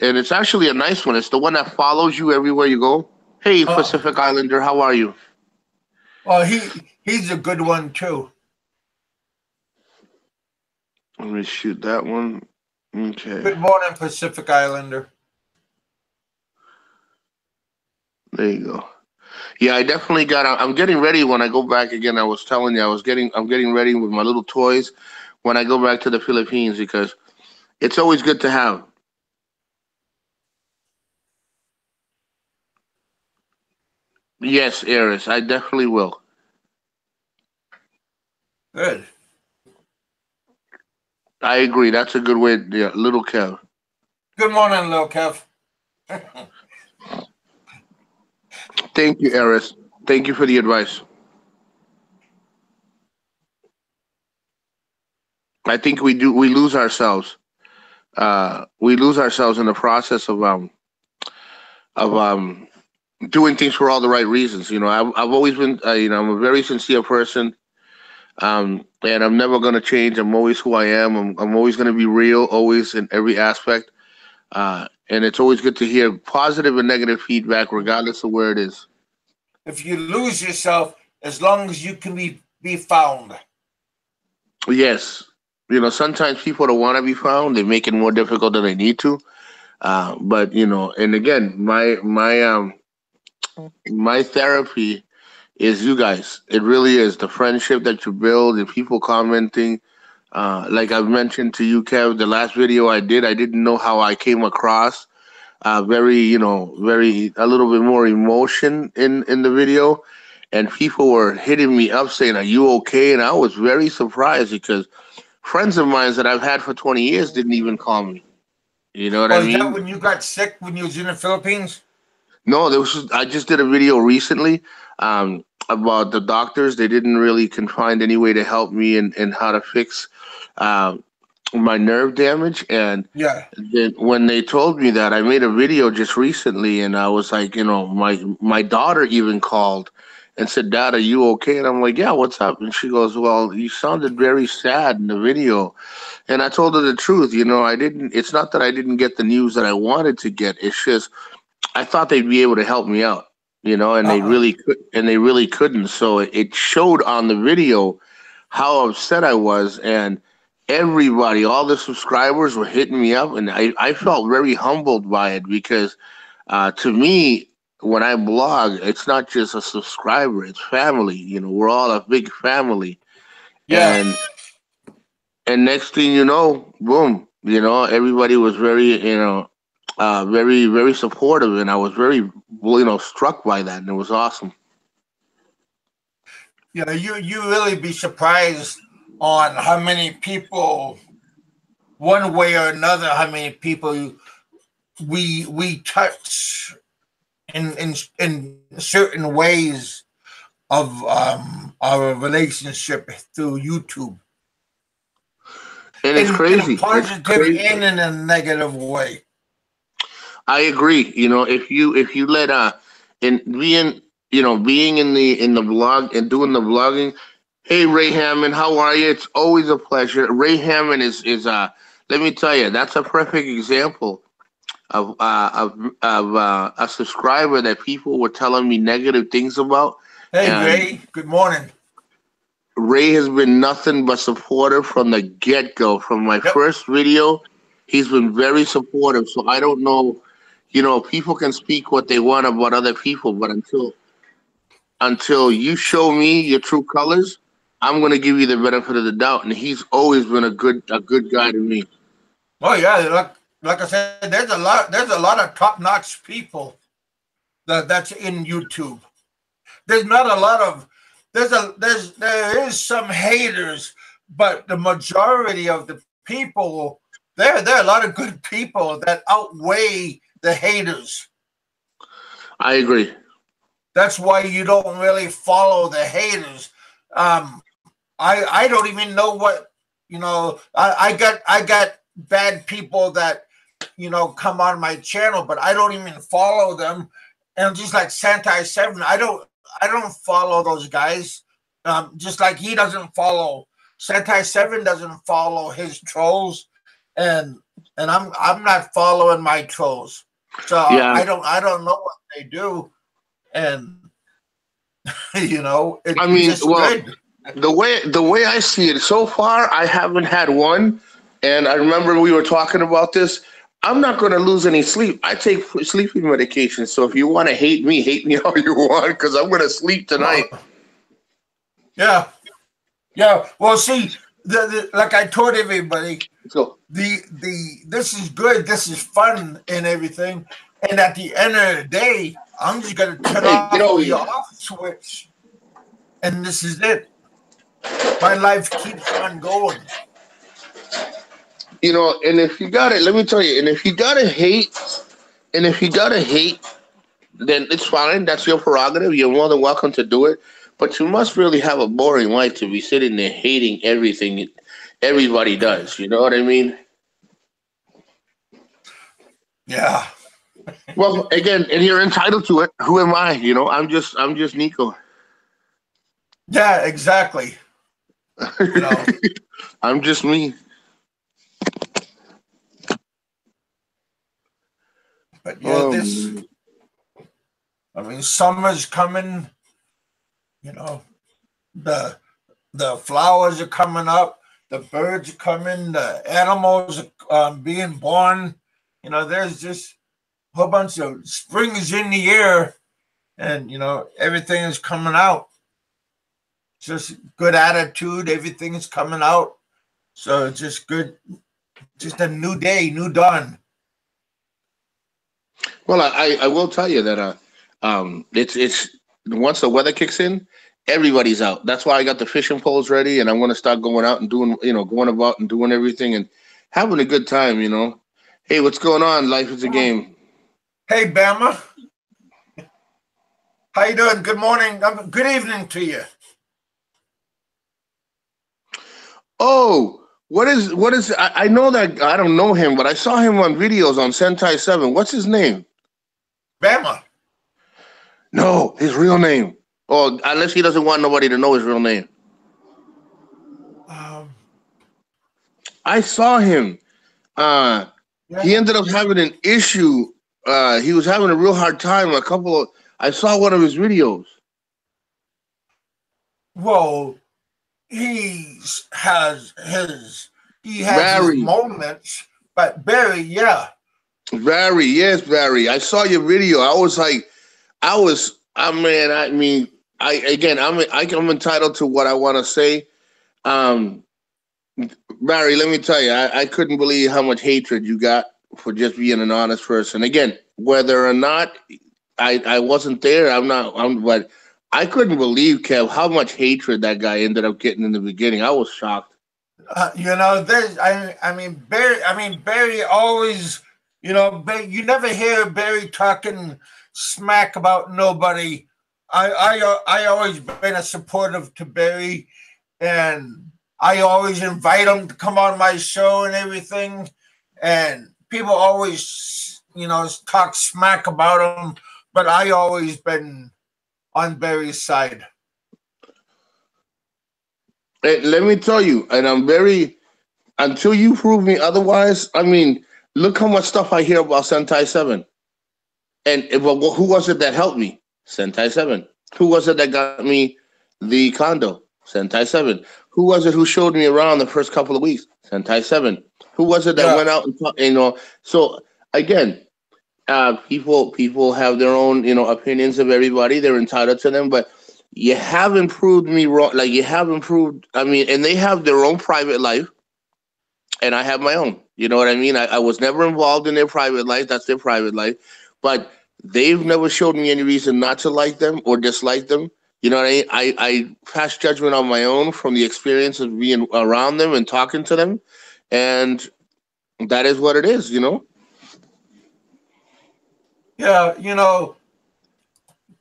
Speaker 2: And it's actually a nice one. It's the one that follows you everywhere you go. Hey,
Speaker 1: Oh,
Speaker 2: Pacific Islander, how are you?
Speaker 1: well, he's a good one too.
Speaker 2: Let me shoot that one. Okay,
Speaker 1: Good morning, Pacific Islander.
Speaker 2: there you go. Yeah, I definitely got. I'm getting ready when I go back again. I was telling you, I'm getting ready with my little toys when I go back to the Philippines because it's always good to have. Yes, Eris, I definitely will.
Speaker 1: Good.
Speaker 2: I agree. That's a good way. Yeah, little Kev.
Speaker 1: Good morning, Lil Kev.
Speaker 2: Thank you, Eris. Thank you for the advice. I think we do. We lose ourselves. We lose ourselves in the process of doing things for all the right reasons. I've always been. I'm a very sincere person. And I'm never gonna change. I'm always who I am. I'm always gonna be real, always in every aspect. And it's always good to hear positive and negative feedback, regardless of where it is.
Speaker 1: If you lose yourself, as long as you can be found.
Speaker 2: Yes, sometimes people don't want to be found. They make it more difficult than they need to. But and again, my therapy is you guys. It really is the friendship that you build, the people commenting. Like I've mentioned to you, Kev, the last video I didn't know how I came across. Very, very a little bit more emotion in the video, and people were hitting me up saying, "Are you okay?" And I was very surprised because friends of mine that I've had for 20 years didn't even call me. You know what I
Speaker 1: Oh, is that
Speaker 2: mean?
Speaker 1: when you got sick when you was in the Philippines?
Speaker 2: No, I just did a video recently about the doctors. They didn't really can find any way to help me in how to fix um, my nerve damage. And
Speaker 1: Yeah.
Speaker 2: then when they told me that, I made a video just recently, and I was like, my daughter even called and said, "Dad, are you okay?" And I'm like, "Yeah, what's up?" And she goes, "Well, you sounded very sad in the video." And I told her the truth. I didn't. It's not that I didn't get the news that I wanted to get. It's just I thought they'd be able to help me out. And they
Speaker 1: Uh-uh.
Speaker 2: really could, and they really couldn't. So it showed on the video how upset I was, and everybody, all the subscribers were hitting me up, and I felt very humbled by it because to me, when I blog, it's not just a subscriber, it's family. We're all a big family.
Speaker 1: Yeah.
Speaker 2: And next thing you know, boom, everybody was very, very, very supportive. And I was very, struck by that. And it was awesome.
Speaker 1: You really be surprised on how many people, one way or another, how many people we touch in certain ways of our relationship through YouTube,
Speaker 2: And it's
Speaker 1: in a
Speaker 2: crazy. It's
Speaker 1: positive
Speaker 2: crazy.
Speaker 1: and in a negative way.
Speaker 2: I agree. If you let in being in the blog and doing the vlogging. Hey, Ray Hammond, how are you? It's always a pleasure. Ray Hammond is let me tell you, that's a perfect example of a subscriber that people were telling me negative things about,
Speaker 1: Hey
Speaker 2: and
Speaker 1: Ray, good morning.
Speaker 2: Ray has been nothing but supportive from the get go. From my
Speaker 1: Yep.
Speaker 2: first video, he's been very supportive. So I don't know, people can speak what they want about other people, but until you show me your true colors, I'm gonna give you the benefit of the doubt. And he's always been a good guy to me.
Speaker 1: Oh yeah, like I said, there's a lot of top notch people that's in YouTube. There's not a lot of there is some haters, but the majority of the people there are a lot of good people that outweigh the haters.
Speaker 2: I agree.
Speaker 1: That's why you don't really follow the haters. I don't even know what I got bad people that come on my channel, but I don't even follow them. And just like Santai Seven, I don't follow those guys. Just like he doesn't follow Santai Seven doesn't follow his trolls, and I'm not following my trolls. So
Speaker 2: Yeah.
Speaker 1: I don't know what they do, and
Speaker 2: I
Speaker 1: it's
Speaker 2: mean,
Speaker 1: just
Speaker 2: well,
Speaker 1: good.
Speaker 2: the way I see it so far, I haven't had one. And I remember we were talking about this. I'm not going to lose any sleep. I take sleeping medication. So if you want to hate me all you want, because I'm going to sleep tonight.
Speaker 1: Yeah, yeah. Well, see, like I told everybody,
Speaker 2: So
Speaker 1: the this is good, this is fun and everything, and at the end of the day, I'm just gonna turn
Speaker 2: hey, get
Speaker 1: off
Speaker 2: over
Speaker 1: the
Speaker 2: here.
Speaker 1: off switch, and this is it. My life keeps on going.
Speaker 2: And if you got it, let me tell you. And if you gotta hate, then it's fine. That's your prerogative. You're more than welcome to do it. But you must really have a boring life to be sitting there hating everything everybody does. You know what I mean?
Speaker 1: Yeah,
Speaker 2: Well, again, and you're entitled to it. Who am I? I'm just Nico.
Speaker 1: yeah, exactly. You know,
Speaker 2: I'm just me.
Speaker 1: but yeah, this.
Speaker 2: Um,
Speaker 1: I mean, summer's coming. You know, the the flowers are coming up, the birds are coming, the animals are being born. There's just a whole bunch of spring is in the air, and everything is coming out. Just good attitude, everything is coming out. So it's just good, just a new day, new dawn.
Speaker 2: well, I will tell you that it's once the weather kicks in, everybody's out. That's why I got the fishing poles ready, and I'm going to start going out and doing, going about and doing everything and having a good time. Hey, what's going on? Life is a game.
Speaker 1: Hey, Bama, how you doing? Good morning. Good evening to you.
Speaker 2: Oh, what is? I know that I don't know him, but I saw him on videos on Sentai 7. What's his name?
Speaker 1: Bama.
Speaker 2: No, his real name. Oh, unless he doesn't want nobody to know his real name.
Speaker 1: Um,
Speaker 2: I saw him. Uh, he
Speaker 1: yeah.
Speaker 2: ended up having an issue. He was having a real hard time. I saw one of his videos.
Speaker 1: Well, he has his
Speaker 2: Barry,
Speaker 1: moments, but Barry, yeah,
Speaker 2: Barry, yes, Barry. I saw your video. I was like, man. I mean, I'm entitled to what I want to say. Um, Barry, let me tell you, I couldn't believe how much hatred you got for just being an honest person. Again, whether or not I wasn't there, but I couldn't believe, Kev, how much hatred that guy ended up getting in the beginning. I was shocked.
Speaker 1: Barry always, you never hear Barry talking smack about nobody. I always been a supportive to Barry, and I always invite him to come on my show and everything. And people always, talk smack about him, but I always been on Barry's side.
Speaker 2: Let me tell you, and I'm very until you prove me otherwise. I mean, look how much stuff I hear about Sentai Seven, well, who was it that helped me? Sentai Seven. Who was it that got me the condo? Sentai Seven. Who was it who showed me around the first couple of weeks? Sentai Seven. Who was it that
Speaker 1: Yeah.
Speaker 2: went out and So again, people have their own opinions of everybody. They're entitled to them, but you haven't proved me wrong. Like you haven't proved. I mean, and they have their own private life, and I have my own. You know what I mean? I was never involved in their private life. That's their private life. But they've never showed me any reason not to like them or dislike them. You know what I mean? I pass judgment on my own from the experience of being around them and talking to them. And that is what it is, you know?
Speaker 1: Yeah,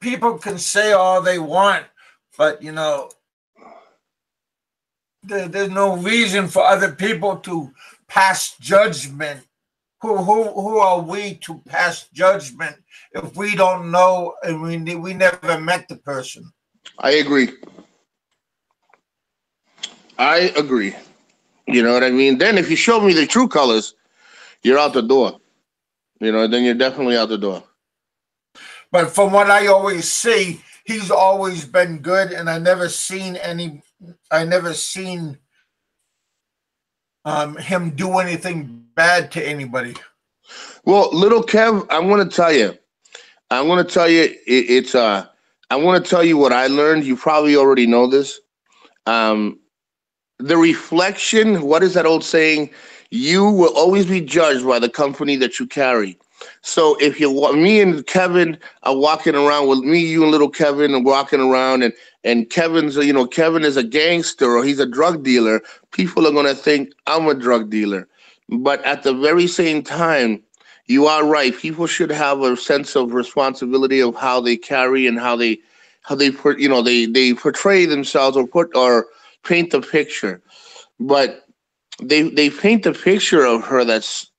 Speaker 1: people can say all they want, but there's no reason for other people to pass judgment. Who are we to pass judgment if we don't know and we never met the person?
Speaker 2: I agree. I agree. You know what I mean? Then if you show me the true colors, you're out the door. Then you're definitely out the door.
Speaker 1: But from what I always see, he's always been good, and I never seen him do anything bad to anybody.
Speaker 2: Well, little Kev, I'm going to tell you. I'm going to tell you what I learned. You probably already know this. Um, the reflection, what is that old saying? You will always be judged by the company that you carry. So if me and Kevin are walking around with me, you and little Kevin are walking around and Kevin is a gangster or he's a drug dealer, people are going to think I'm a drug dealer. But at the very same time, you are right. People should have a sense of responsibility of how they carry and they portray themselves or paint the picture. But they paint the picture of her that's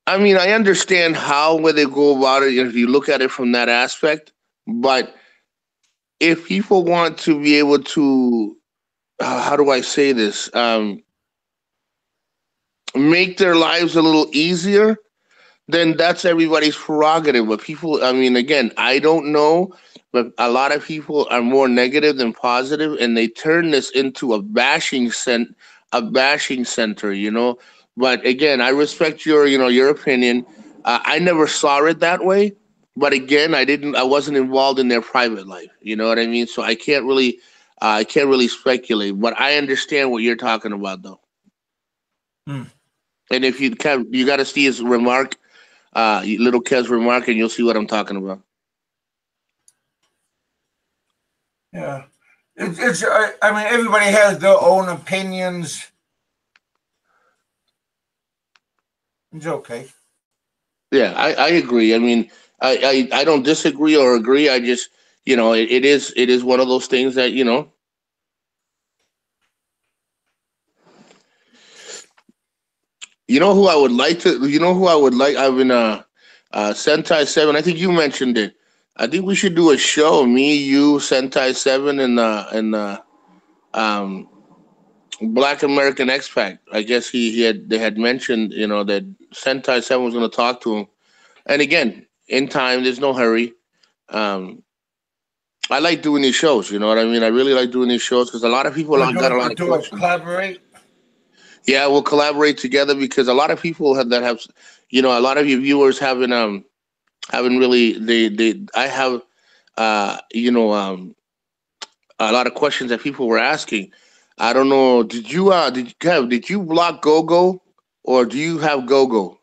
Speaker 2: I mean, I understand where they go about it if you look at it from that aspect, but if people want to be able to how do I say this? Make their lives a little easier, then that's everybody's prerogative. But people, I mean, again, I don't know, but a lot of people are more negative than positive, and they turn this into a bashing center, But again, I respect your opinion. I never saw it that way, but again, I wasn't involved in their private life. You know what I mean? So I can't really speculate. But I understand what you're talking about, though.
Speaker 1: Hmm.
Speaker 2: And if you got to see his remark, little Kev's remark, and you'll see what I'm talking about.
Speaker 1: Yeah, it's. I mean, everybody has their own opinions. It's okay.
Speaker 2: Yeah, I agree. I mean, I don't disagree or agree. I just, it is one of those things that who I would like to, who I would like. I've been Sentai 7. I think you mentioned it. I think we should do a show. Me, you, Sentai Seven, and um Black American Expat. I guess he had they had mentioned that Sentai Seven was going to talk to him. And again, in time, there's no hurry. Um, I like doing these shows. You know what I mean? I really like doing these shows because a lot of people got a lot
Speaker 1: We'll
Speaker 2: of
Speaker 1: do a
Speaker 2: questions.
Speaker 1: collaborate.
Speaker 2: Yeah, we'll collaborate together because a lot of people a lot of your viewers haven't really they I have a lot of questions that people were asking. I don't know. Did you block GoGo or do you have GoGo?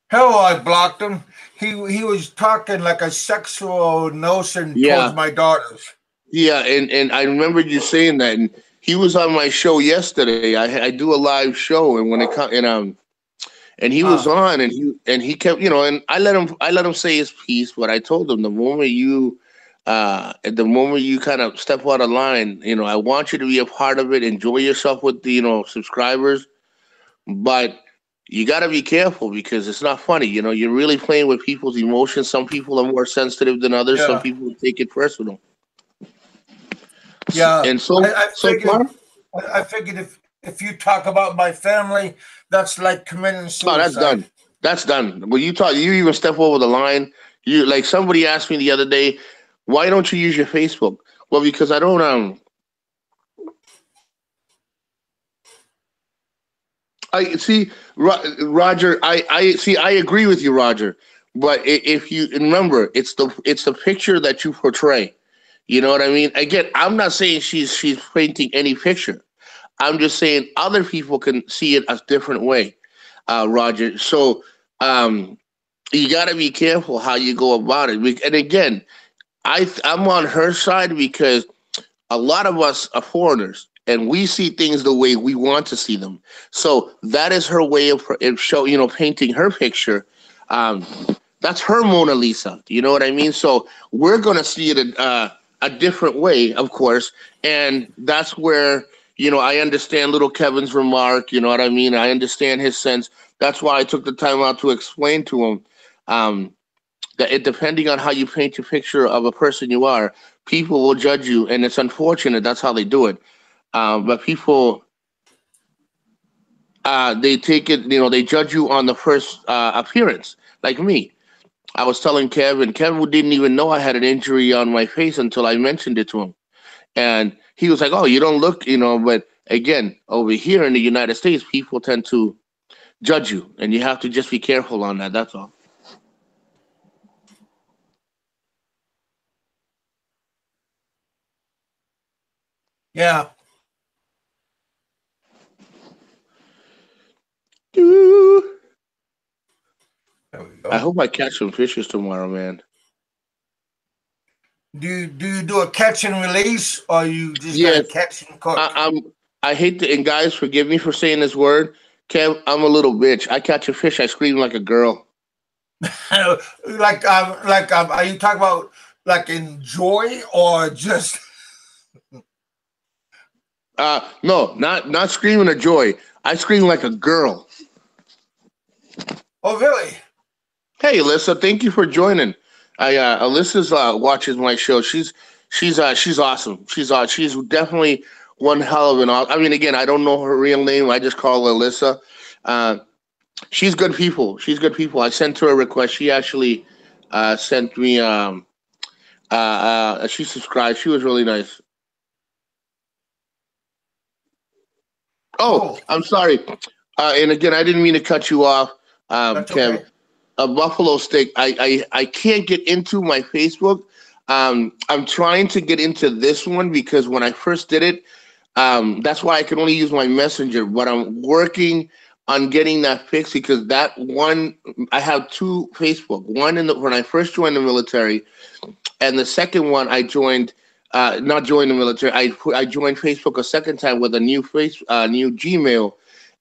Speaker 1: Hell, I blocked him. He was talking like a sexual notion towards
Speaker 2: Yeah,
Speaker 1: my daughters.
Speaker 2: yeah, and I remember you saying that. And he was on my show yesterday. I do a live show, and when it comes and he was
Speaker 1: Uh,
Speaker 2: on, and he kept and I let him say his piece, but I told him the moment you kind of step out of line, I want you to be a part of it, enjoy yourself with the subscribers, but you got to be careful because it's not funny. You're really playing with people's emotions. Some people are more sensitive than others. Some
Speaker 1: yeah,
Speaker 2: people take it personal.
Speaker 1: yeah.
Speaker 2: And
Speaker 1: I
Speaker 2: so
Speaker 1: figured.
Speaker 2: far,
Speaker 1: I figured if you talk about my family, that's like committing
Speaker 2: oh, that's
Speaker 1: suicide.
Speaker 2: done. That's done. When you even step over the line. You like somebody asked me the other day, why don't you use your Facebook? Well, because I don't. I see, Roger. I see. I agree with you, Roger. But if you remember, it's the picture that you portray. You know what I mean? Again, I'm not saying she's painting any picture. I'm just saying other people can see it a different way, Roger. So um, you got to be careful how you go about it. And again, I'm on her side because a lot of us are foreigners and we see things the way we want to see them. So that is her way of painting her picture. Um, that's her Mona Lisa. You know what I mean? So we're gonna see it a different way, of course, and that's where I understand little Kevin's remark. You know what I mean? I understand his sense. That's why I took the time out to explain to him. Um, that depending on how you paint your picture of a person you are, people will judge you, and it's unfortunate that's how they do it. But people, they take it, they judge you on the first appearance. Like me, I was telling Kevin didn't even know I had an injury on my face until I mentioned it to him, and he was like, "Oh, you don't look," But again, over here in the United States, people tend to judge you, and you have to just be careful on that. That's all.
Speaker 1: Yeah. There we
Speaker 2: I
Speaker 1: go.
Speaker 2: hope I catch some fishes tomorrow, man.
Speaker 1: Do you do a catch and release, or you just gotta
Speaker 2: Yes,
Speaker 1: catch and
Speaker 2: I,
Speaker 1: cook?
Speaker 2: I'm. I hate to, and guys, forgive me for saying this word. Kev, I'm a little bitch. I catch a fish, I scream like a girl.
Speaker 1: Are you talking about like enjoy or just?
Speaker 2: No, not screaming of joy. I scream like a girl.
Speaker 1: Oh, really?
Speaker 2: Hey, Alyssa, thank you for joining. Alyssa's watches my show. She's awesome. She's definitely one hell of I mean, again, I don't know her real name. I just call her Alyssa. Uh, she's good people. She's good people. I sent her a request. She actually sent me. She subscribed. She was really nice. Oh,
Speaker 1: Cool.
Speaker 2: I'm sorry. And again, I didn't mean to cut you off,
Speaker 1: That's
Speaker 2: Kev.
Speaker 1: okay.
Speaker 2: A buffalo steak. I can't get into my Facebook. I'm trying to get into this one because when I first did it, that's why I can only use my messenger. But I'm working on getting that fixed because that one I have two Facebook. One when I first joined the military, and the second one I joined. Not joined the military. I joined Facebook a second time with a new Gmail,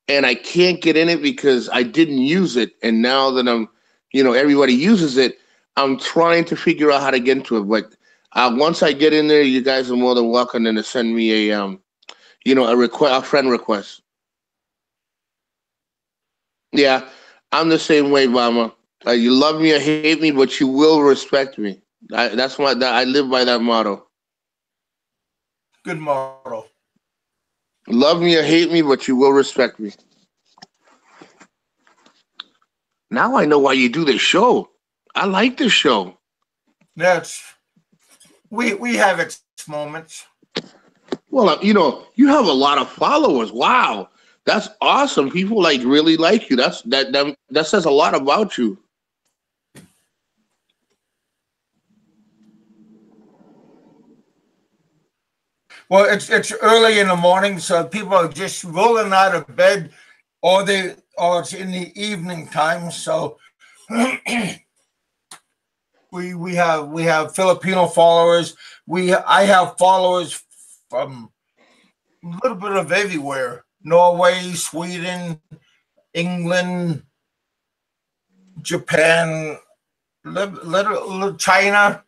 Speaker 2: and I can't get in it because I didn't use it. And now that everybody uses it, I'm trying to figure out how to get into it. But once I get in there, you guys are more than welcome to send me a friend request. Yeah, I'm the same way, Mama. You love me or hate me, but you will respect me. That's why I live by that motto.
Speaker 1: Good motto.
Speaker 2: Love me or hate me, but you will respect me. Now I know why you do this show. I like this show.
Speaker 1: That's we have its moments.
Speaker 2: Well, you have a lot of followers. Wow, that's awesome. People really like you. That says a lot about you.
Speaker 1: Well, it's early in the morning, so people are just rolling out of bed, or it's in the evening time. So we have Filipino followers. I have followers from a little bit of everywhere: Norway, Sweden, England, Japan, little China.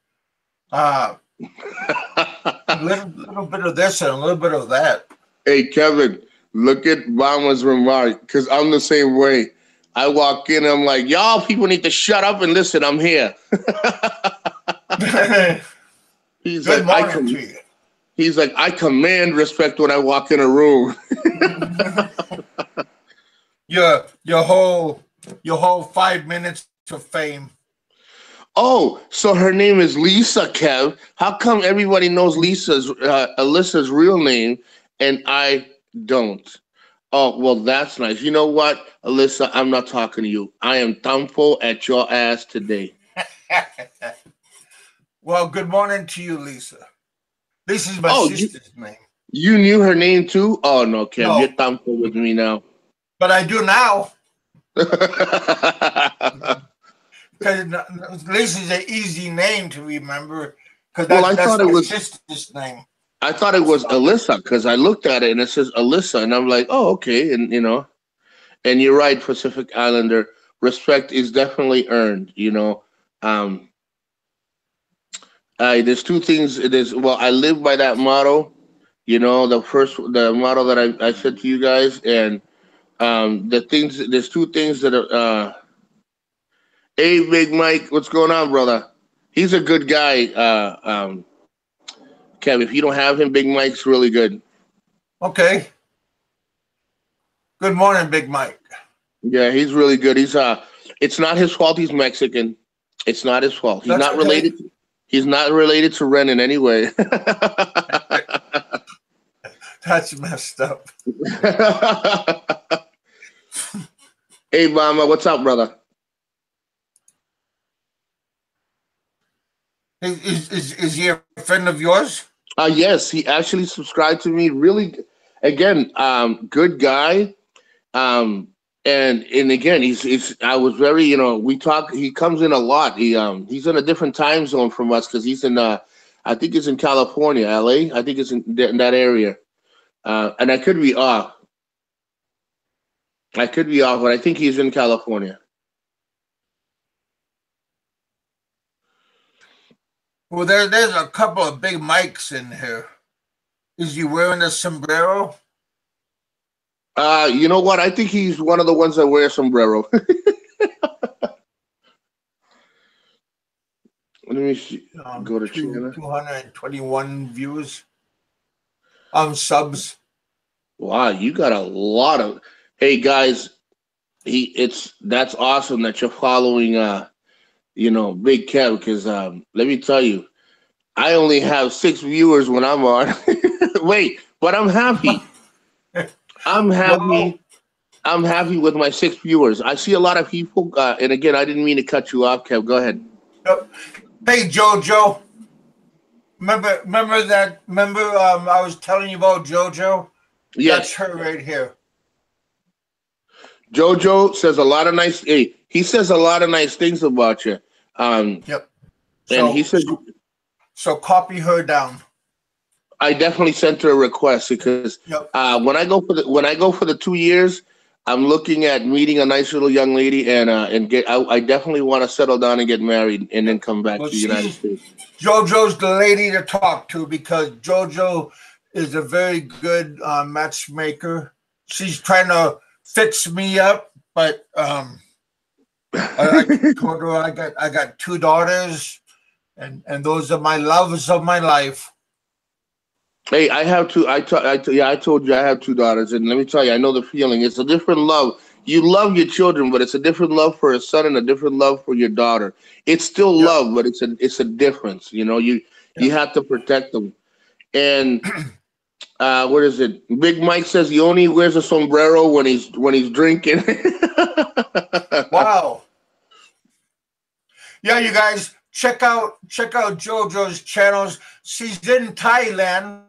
Speaker 1: Little bit of this and a little bit of that.
Speaker 2: Hey, Kevin, look at Mama's remark, because I'm the same way. I walk in, I'm like, y'all people need to shut up and listen. I'm here. He's
Speaker 1: Good
Speaker 2: like,
Speaker 1: morning to you.
Speaker 2: He's like, I command respect when I walk in a room.
Speaker 1: your whole 5 minutes of fame.
Speaker 2: Oh, so her name is Lisa, Kev. How come everybody knows Alyssa's real name and I don't? Oh, well, that's nice. You know what, Alyssa, I'm not talking to you. I am thankful at your ass today.
Speaker 1: Well, good morning to you, Lisa. This is my sister's name.
Speaker 2: You knew her name too? Oh, no, Kev,
Speaker 1: No.
Speaker 2: You're thankful with me now.
Speaker 1: But I do now. Because Lisa's an easy name to remember. Because that's my sister's name.
Speaker 2: I thought it was Alyssa because I looked at it and it says Alyssa, and I'm like, oh, okay, and and you're right, Pacific Islander. Respect is definitely earned. There's two things. I live by that motto. The motto that I said to you guys, and there's two things that are. Hey, Big Mike, what's going on, brother? He's a good guy. Kev, if you don't have him, Big Mike's really good.
Speaker 1: Okay. Good morning, Big Mike.
Speaker 2: Yeah, he's really good. It's not his fault he's Mexican. It's not his fault. He's not related. He's not related to Ren in any way.
Speaker 1: That's messed up.
Speaker 2: Hey, Mama, what's up, brother?
Speaker 1: Is he a friend of yours?
Speaker 2: Yes, he actually subscribed to me. Really, again, good guy. And again, I was very, we talk. He comes in a lot. He's in a different time zone from us because he's in I think he's in California, LA. I think it's in that area. And I could be off. But I think he's in California.
Speaker 1: Well, there's a couple of big mics in here. Is he wearing a sombrero?
Speaker 2: You know what? I think he's one of the ones that wear sombrero. Let me see. Go to China.
Speaker 1: 221 views. Subs.
Speaker 2: Wow, you got a lot of. Hey guys, that's awesome that you're following. Big Kev, because let me tell you, I only have 6 viewers when I'm on. Wait, but I'm happy. I'm happy. I'm happy with my 6 viewers. I see a lot of people, and again, I didn't mean to cut you off, Kev. Go ahead.
Speaker 1: Hey, Jojo. Remember that? I was telling you about Jojo.
Speaker 2: Yes.
Speaker 1: That's her right here.
Speaker 2: Jojo says a lot of nice. Hey, he says a lot of nice things about you.
Speaker 1: Yep.
Speaker 2: And he says.
Speaker 1: So copy her down.
Speaker 2: I definitely sent her a request because when I go for the 2 years, I'm looking at meeting a nice little young lady and get. I definitely want to settle down and get married and then come back to the United States.
Speaker 1: JoJo's the lady to talk to because JoJo is a very good matchmaker. She's trying to fix me up, but I told her I got 2 daughters. and those are my loves of my life.
Speaker 2: Hey, I have two. Yeah, I told you I have two daughters, and let me tell you, I know the feeling. It's a different love. You love your children, but it's a different love for a son and a different love for your daughter. It's still
Speaker 1: Yeah,
Speaker 2: love, but it's a difference. You know, you
Speaker 1: yeah.
Speaker 2: have to protect them. And what is it? Big Mike says he only wears a sombrero when he's drinking.
Speaker 1: Wow. Yeah, you guys check out JoJo's channels. She's in Thailand.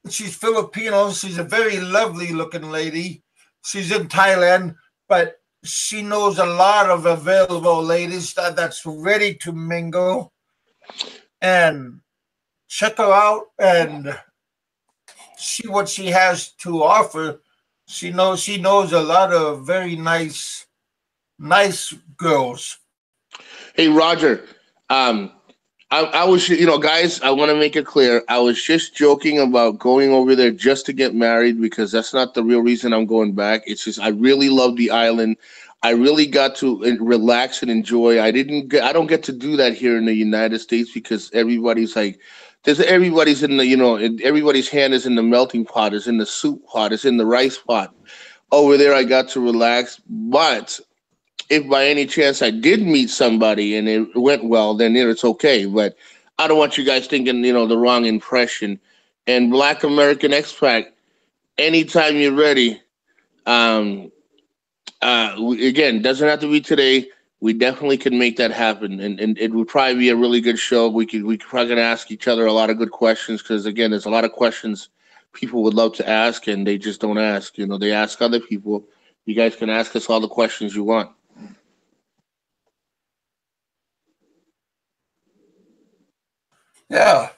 Speaker 1: She's Filipino. She's a very lovely looking lady. She's in Thailand, but she knows a lot of available ladies that's ready to mingle. And check her out and see what she has to offer. She knows a lot of very nice girls.
Speaker 2: Hey, Roger. Um, I was, guys, I want to make it clear. I was just joking about going over there just to get married because that's not the real reason I'm going back. It's just I really love the island. I really got to relax and enjoy. I don't get to do that here in the United States because everybody's like, everybody's in the, everybody's hand is in the melting pot, is in the soup pot, is in the rice pot. Over there, I got to relax, but if by any chance I did meet somebody and it went well, then it's okay. But I don't want you guys thinking, the wrong impression. And Black American Expat, anytime you're ready, um, again, doesn't have to be today. We definitely can make that happen, and it would probably be a really good show. We could probably gonna ask each other a lot of good questions because again, there's a lot of questions people would love to ask and they just don't ask. They ask other people. You guys can ask us all the questions you want.
Speaker 1: Yeah.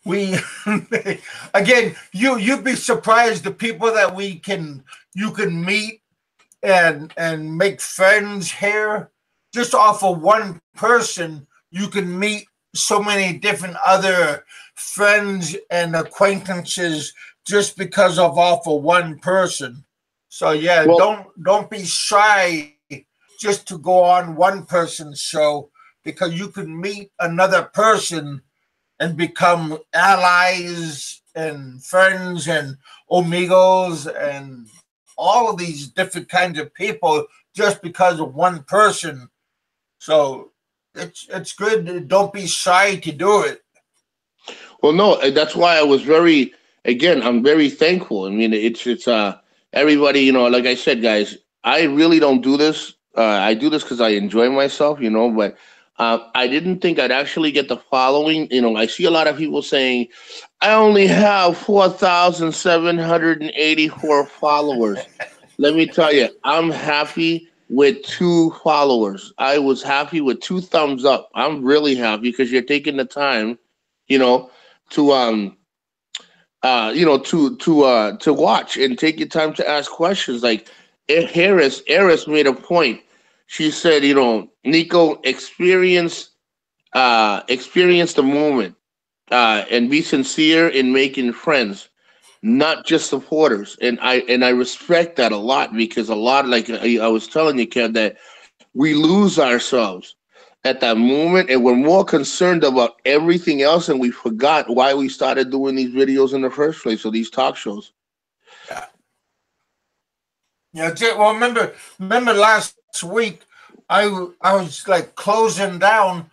Speaker 1: We again, you'd be surprised the people that you can meet and make friends here just off of one person. You can meet so many different other friends and acquaintances just because of off of one person. So yeah,
Speaker 2: Well,
Speaker 1: don't be shy just to go on one person's show because you can meet another person and become allies and friends and amigos and all of these different kinds of people just because of one person. So it's good. Don't be shy to do it.
Speaker 2: well, no, that's why I was again, I'm very thankful. I mean, it's everybody, like I said, guys, I really don't do this. I do this because I enjoy myself, but I didn't think I'd actually get the following. I see a lot of people saying, I only have 4,784 followers. Let me tell you, I'm happy with 2 followers. I was happy with 2 thumbs up. I'm really happy because you're taking the time, you know, to to watch and take your time to ask questions. Like Harris made a point. She said, Nico, experience the moment, and be sincere in making friends, not just supporters. And I respect that a lot because a lot, like I was telling you, Kev, that we lose ourselves at that moment and we're more concerned about everything else and we forgot why we started doing these videos in the first place or these talk shows.
Speaker 1: Yeah. Yeah. Well, remember last week, I was like closing down,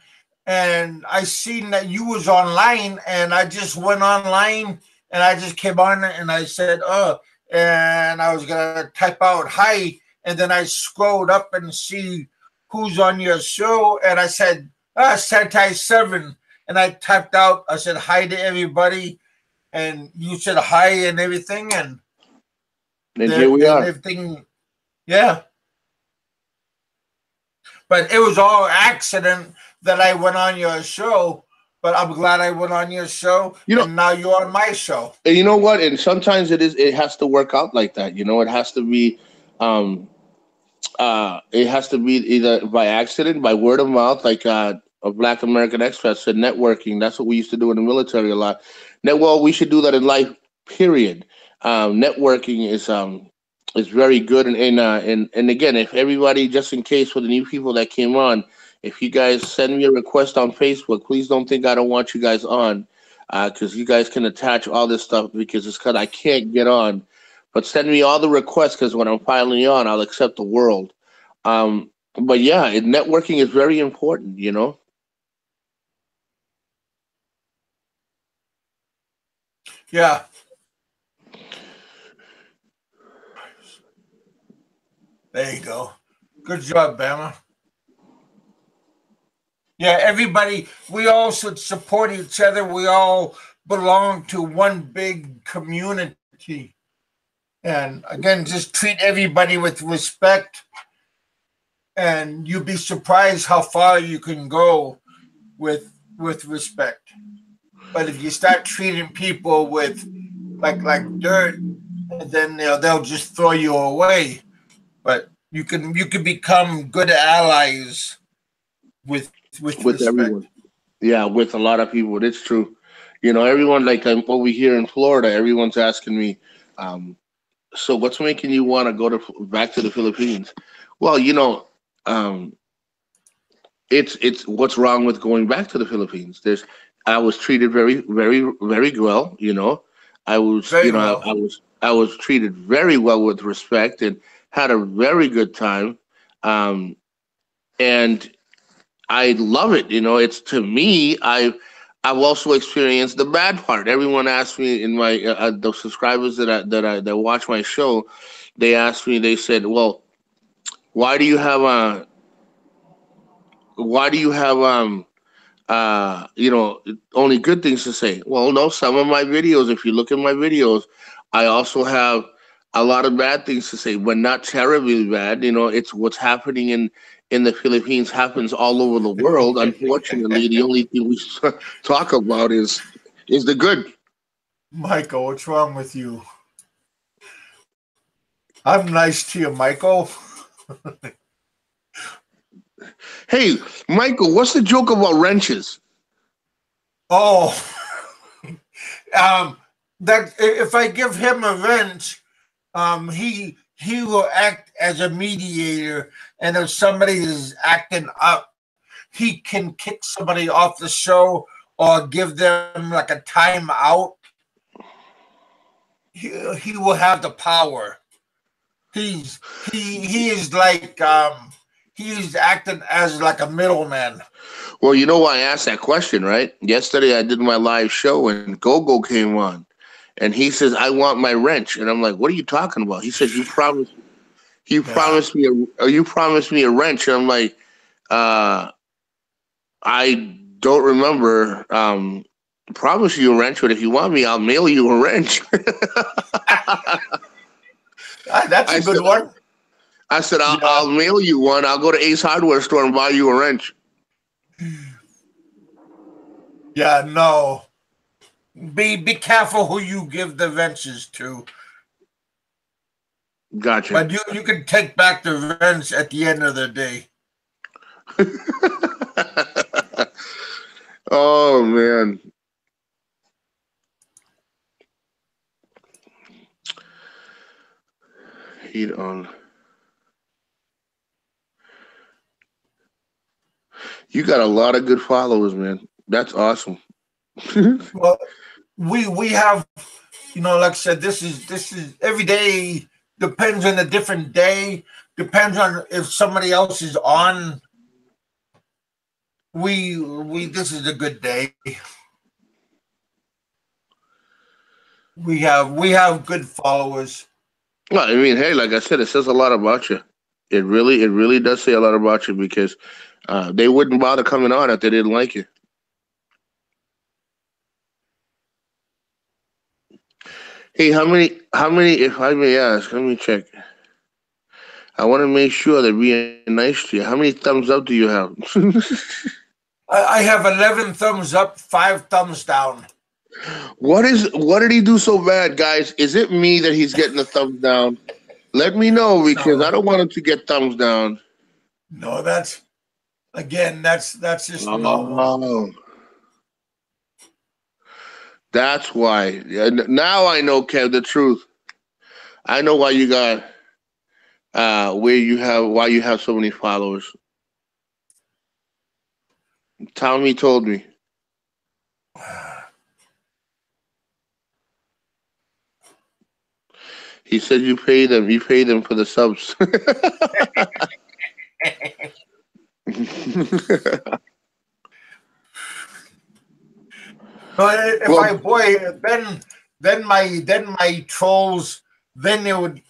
Speaker 1: and I seen that you was online, and I just went online, and I just came on, and I said, "Oh," and I was gonna type out hi, and then I scrolled up and see who's on your show, and I said, Sentai 7, and I typed out, I said hi to everybody, and you said hi and everything, and
Speaker 2: And here we
Speaker 1: then
Speaker 2: are.
Speaker 1: everything, yeah. But it was all accident that I went on your show. But I'm glad I went on your show,
Speaker 2: You know,
Speaker 1: and now you're on my show.
Speaker 2: and you know what? And sometimes it has to work out like that. It has to be, um, it has to be either by accident, by word of mouth, like a Black American Expat said, networking. That's what we used to do in the military a lot. Well, we should do that in life. Period. Networking It's very good, and again, if everybody, just in case for the new people that came on, if you guys send me a request on Facebook, please don't think I don't want you guys on, because you guys can attach all this stuff because it's because I can't get on, but send me all the requests because when I'm finally on, I'll accept the world. But yeah, networking is very important, you know.
Speaker 1: Yeah. There you go. Good job, Bama. Yeah, everybody, we all should support each other. We all belong to one big community. And again, just treat everybody with respect, and you'll be surprised how far you can go with respect. But if you start treating people with like dirt, then they'll just throw you away. But you can become good allies with
Speaker 2: With
Speaker 1: respect.
Speaker 2: everyone. Yeah, with a lot of people, it's true. You know, everyone like over here in Florida, everyone's asking me, um, so what's making you want to go to back to the Philippines? Well, you know, um, it's what's wrong with going back to the Philippines. I was treated very well. You know,
Speaker 1: Very well.
Speaker 2: I was treated very well with respect and had a very good time. Um, and I love it. You know, it's to me. I've also experienced the bad part. Everyone asks me in my the subscribers that watch my show. They asked me. They said, "Well, why do you have why do you have you know, only good things to say?" Well, no, some of my videos. If you look at my videos, I also have a lot of bad things to say, but not terribly bad. You know, it's what's happening in the Philippines happens all over the world. Unfortunately, the only thing we talk about is the good.
Speaker 1: Michael, what's wrong with you? I'm nice to you, Michael.
Speaker 2: Hey, Michael, what's the joke about wrenches?
Speaker 1: Oh, um, that if I give him a wrench, he will act as a mediator, and if somebody is acting up, he can kick somebody off the show or give them like a timeout. He will have the power. He is like he is acting as like a middleman.
Speaker 2: Well, you know why I asked that question, right? Yesterday I did my live show and Gogo came on, and he says, "I want my wrench," and I'm like, "What are you talking about?" He says,
Speaker 1: Yeah.
Speaker 2: you promised me a wrench," and I'm like, uh, "I don't remember." Promise you a wrench, but if you want me, I'll mail you a wrench.
Speaker 1: Ah, that's
Speaker 2: I
Speaker 1: a good
Speaker 2: said,
Speaker 1: one.
Speaker 2: I'll
Speaker 1: Yeah.
Speaker 2: mail you one. I'll go to Ace Hardware store and buy you a wrench.
Speaker 1: Yeah, no. Be careful who you give the wrenches to.
Speaker 2: Gotcha.
Speaker 1: But you can take back the wrench at the end of the day.
Speaker 2: Oh man. Heat on. You got a lot of good followers, man. That's awesome.
Speaker 1: Well, we have, like I said, this is every day depends on a different day. Depends on if somebody else is on. We this is a good day. We have good followers.
Speaker 2: Well, I mean, hey, like I said, it says a lot about you. It really does say a lot about you because they wouldn't bother coming on if they didn't like you. Hey, how many, if I may ask, let me check. I want to make sure they're being nice to you. How many thumbs up do you have?
Speaker 1: I have 11 thumbs up, 5 thumbs down.
Speaker 2: What did he do so bad, guys? Is it me that he's getting the thumbs down? Let me know because I
Speaker 1: No,
Speaker 2: don't want him to get thumbs down.
Speaker 1: no, that's again, that's just normal.
Speaker 2: Oh, that's why. Yeah, now I know, Kev, the truth. I know why you got. why you have so many followers. Tommy told me. He said you pay them. You pay them for the subs.
Speaker 1: But if
Speaker 2: Well,
Speaker 1: I boy, then my trolls then it would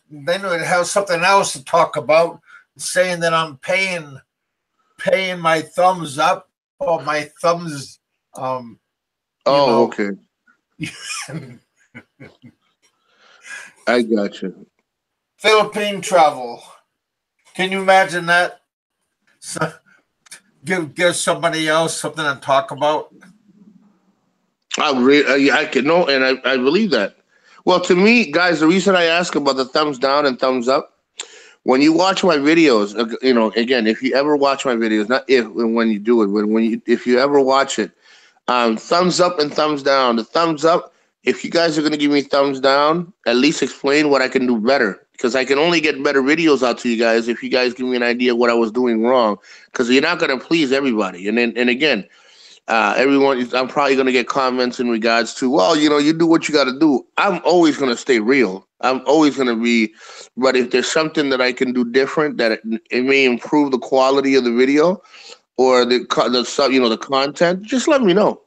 Speaker 1: have something else to talk about, saying that I'm paying my thumbs up or my thumbs, you
Speaker 2: oh,
Speaker 1: know.
Speaker 2: okay. I got you.
Speaker 1: Philippine travel. Can you imagine that? So, give somebody else something to talk about.
Speaker 2: I can know, and I believe that. Well, to me, guys, the reason I ask about the thumbs down and thumbs up, when you watch my videos, again, if you ever watch my videos, not if when you do it, when you if you ever watch it, thumbs up and thumbs down. The thumbs up, if you guys are going to give me thumbs down, at least explain what I can do better. Because I can only get better videos out to you guys if you guys give me an idea of what I was doing wrong. Because you're not going to please everybody. And again, everyone, I'm probably going to get comments in regards to, well, you do what you got to do. I'm always going to stay real. I'm always going to be, but if there's something that I can do different, that it may improve the quality of the video or the content, just let me know.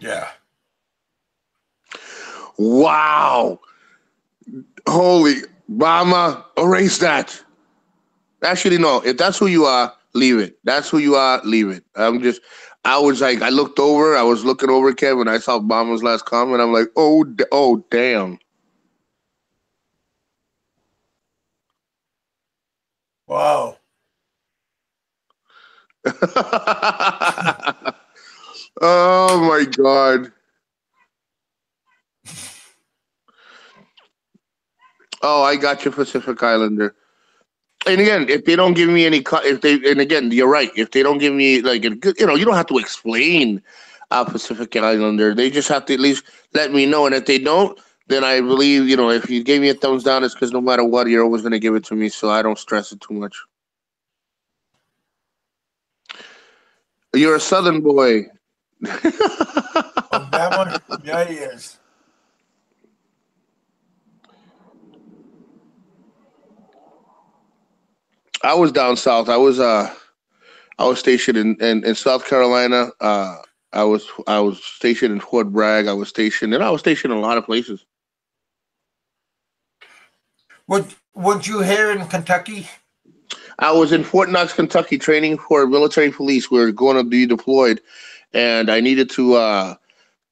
Speaker 1: Yeah.
Speaker 2: Wow. Holy Mama, erase that. Actually, no. If that's who you are, leave it. That's who you are, leave it. I was like, I was looking over Kevin. I saw Obama's last comment. I'm like, oh, damn.
Speaker 1: Wow.
Speaker 2: Oh my God. Oh, I got you, Pacific Islander. And again, if they don't give me any, and again, you're right. If they don't give me like, you don't have to explain Pacific Islander. They just have to at least let me know. And if they don't, then I believe, if you gave me a thumbs down, it's because no matter what, you're always going to give it to me. So I don't stress it too much. You're a Southern boy.
Speaker 1: On that one, yeah, he is.
Speaker 2: I was down south. I was stationed in South Carolina. I was stationed in Fort Bragg. I was stationed in a lot of places.
Speaker 1: Would you hear in Kentucky?
Speaker 2: I was in Fort Knox, Kentucky, training for military police. We were going to be deployed, and I needed to.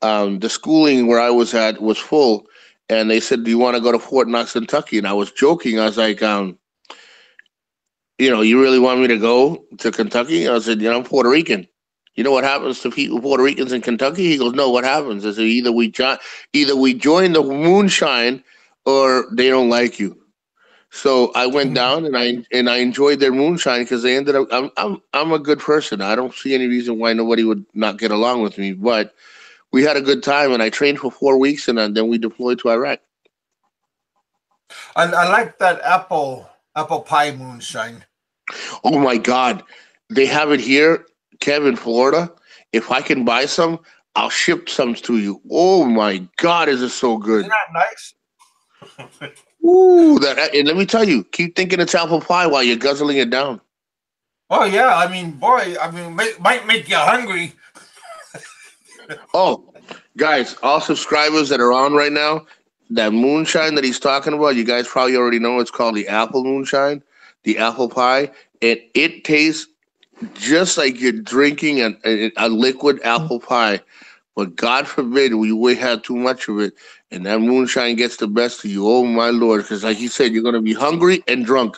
Speaker 2: The schooling where I was at was full, and they said, "Do you want to go to Fort Knox, Kentucky?" And I was joking. I was like, "You really want me to go to Kentucky?" I said, "I'm Puerto Rican. You know what happens to people, Puerto Ricans in Kentucky?" He goes, "No, what happens?" I said, "Either we join the moonshine, or they don't like you." So I went down and I enjoyed their moonshine because they ended up. I'm a good person. I don't see any reason why nobody would not get along with me. But we had a good time, and I trained for 4 weeks, and then we deployed to Iraq.
Speaker 1: I like that apple pie moonshine.
Speaker 2: Oh my God, they have it here, Kev, in Florida. If I can buy some, I'll ship some to you. Oh my God, is it so
Speaker 1: Isn't
Speaker 2: good?
Speaker 1: that nice?
Speaker 2: Ooh, and let me tell you, keep thinking it's apple pie while you're guzzling it down.
Speaker 1: Oh yeah, I mean, boy, might make you hungry.
Speaker 2: Oh, guys, all subscribers that are on right now, that moonshine that he's talking about, you guys probably already know it's called the apple moonshine, the apple pie. And it tastes just like you're drinking a liquid apple pie. But God forbid we have too much of it and that moonshine gets the best of you. Oh, my Lord. Because, like you said, you're going to be hungry and drunk.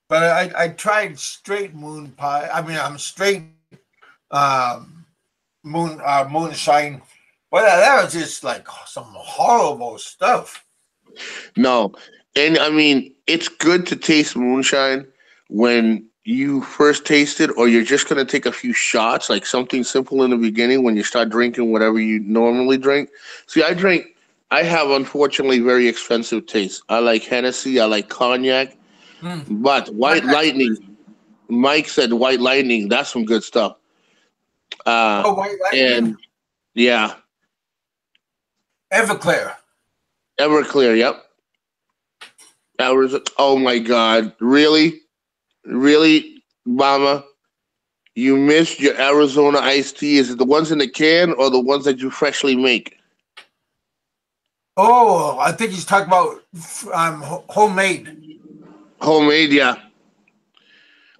Speaker 1: But I tried straight moon pie. I mean, I'm straight moonshine. But that was just like some horrible stuff.
Speaker 2: No. And I mean, it's good to taste moonshine when you first taste it, or you're just gonna take a few shots, like something simple in the beginning when you start drinking whatever you normally drink. See, I have unfortunately very expensive taste. I like Hennessy, I like cognac,
Speaker 1: Mm.
Speaker 2: but White
Speaker 1: Cognac.
Speaker 2: Lightning. Mike said White Lightning. That's some good stuff.
Speaker 1: Oh, White Lightning.
Speaker 2: And yeah,
Speaker 1: Everclear.
Speaker 2: Everclear. Yep. Oh my God! Really, really, Mama. You missed your Arizona iced tea. Is it the ones in the can or the ones that you freshly make?
Speaker 1: Oh, I think he's talking about homemade.
Speaker 2: Homemade, yeah.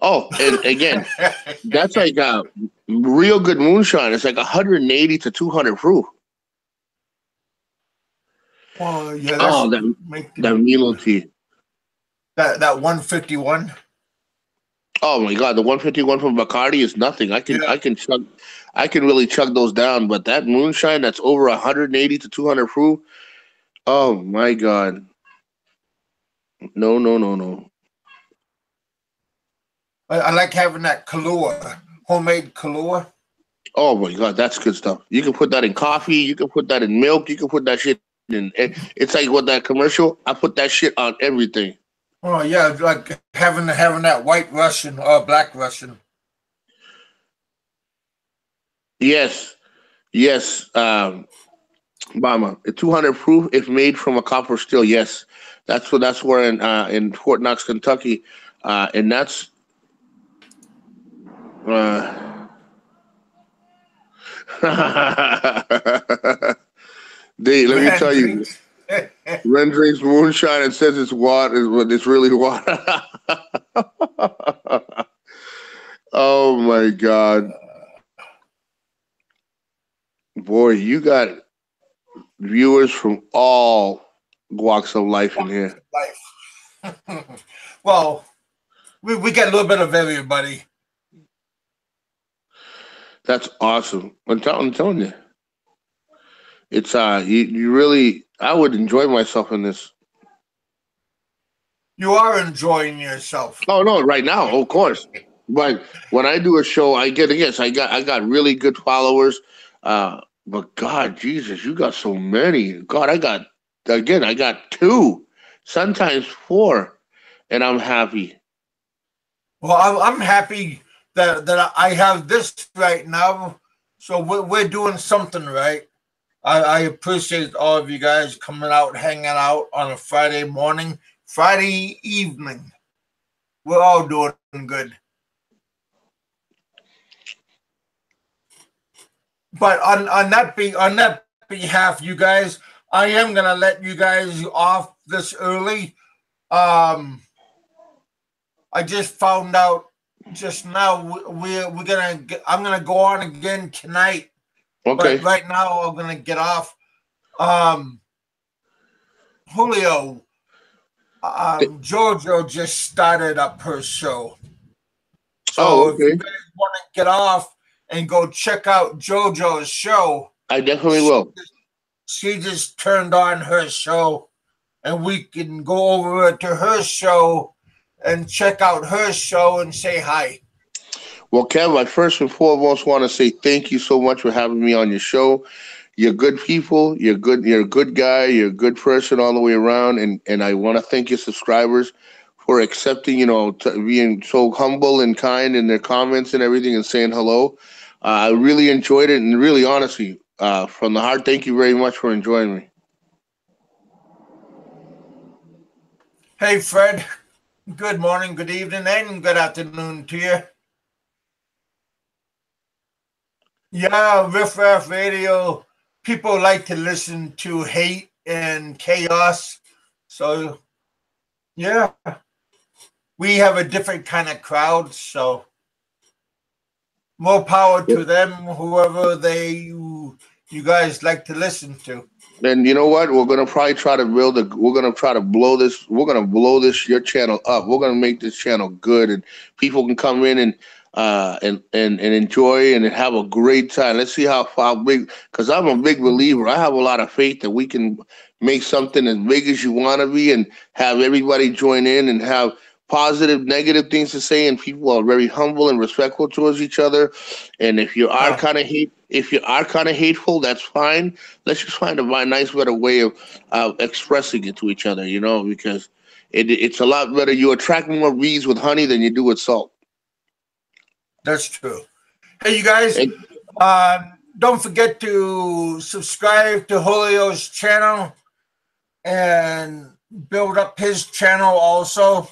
Speaker 2: Oh, and again, that's like a real good moonshine. It's like 180 to 200 proof.
Speaker 1: Oh, yeah, that's
Speaker 2: Oh, that
Speaker 1: making
Speaker 2: that Milo tea.
Speaker 1: that 151.
Speaker 2: Oh my God, the 151 from Bacardi is nothing.
Speaker 1: Yeah.
Speaker 2: I can really chug those down. But that moonshine that's over 180 to 200 proof. Oh my God, no, no, no, no.
Speaker 1: I like having that Kahlua, homemade Kahlua.
Speaker 2: Oh my God, that's good stuff. You can put that in coffee. You can put that in milk. You can put that shit in. It's like what that commercial. I put that shit on everything.
Speaker 1: Oh yeah, like having that white Russian or black Russian.
Speaker 2: Yes, yes, Mama. 200 proof. If made from a copper steel, yes, that's where in Fort Knox, Kentucky, and that's. Uh, let me
Speaker 1: Red
Speaker 2: tell you,
Speaker 1: drinks.
Speaker 2: Ren drinks moonshine and says it's water, but it's really water. Oh my God, boy, you got viewers from all walks of life in here.
Speaker 1: Life. Well, we get a little bit of everybody.
Speaker 2: That's awesome. I'm telling you, it's you really. I would enjoy myself in this.
Speaker 1: You are enjoying yourself.
Speaker 2: Oh no, right now, of course. But when I do a show, I get yes, I got really good followers. But God, Jesus, you got so many. God, I got two, sometimes four, and I'm happy.
Speaker 1: Well, I'm happy that I have this right now. So we're doing something right. I appreciate all of you guys coming out, hanging out on a Friday morning, Friday evening. We're all doing good. But on that behalf, you guys, I am gonna let you guys off this early. Um, I just found out just now we're gonna I'm gonna go on again tonight.
Speaker 2: Okay.
Speaker 1: But right now I'm gonna get off. Julio, Jojo just started up her show. So
Speaker 2: Oh,
Speaker 1: if you
Speaker 2: okay.
Speaker 1: guys want to get off and go check out JoJo's show,
Speaker 2: I definitely will.
Speaker 1: she just turned on her show, and we can go over to her show and check out her show and say hi.
Speaker 2: Well, Kev, I first and foremost want to say thank you so much for having me on your show. You're good people. You're good. You're a good guy. You're a good person all the way around. And I want to thank your subscribers for accepting, being so humble and kind in their comments and everything and saying hello. I really enjoyed it, and really, honestly, from the heart, thank you very much for enjoying me.
Speaker 1: Hey, Fred. Good morning, good evening, and good afternoon to you. Yeah, Riff Raff Radio. People like to listen to hate and chaos. So, yeah, we have a different kind of crowd. So, more power to them, whoever you guys like to listen to.
Speaker 2: And you know what? We're gonna probably try to We're gonna try to blow this. We're gonna blow this your channel up. We're gonna make this channel good, and people can come in and enjoy and have a great time. Let's see how big. Because I'm a big believer. I have a lot of faith that we can make something as big as you want to be, and have everybody join in and have positive, negative things to say, and people are very humble and respectful towards each other. And if you are kind of hateful, that's fine. Let's just find a nice, better way of expressing it to each other, you know, because it's a lot better. You attract more bees with honey than you do with salt.
Speaker 1: That's true. Hey, you guys,
Speaker 2: And
Speaker 1: don't forget to subscribe to Julio's channel and build up his channel also.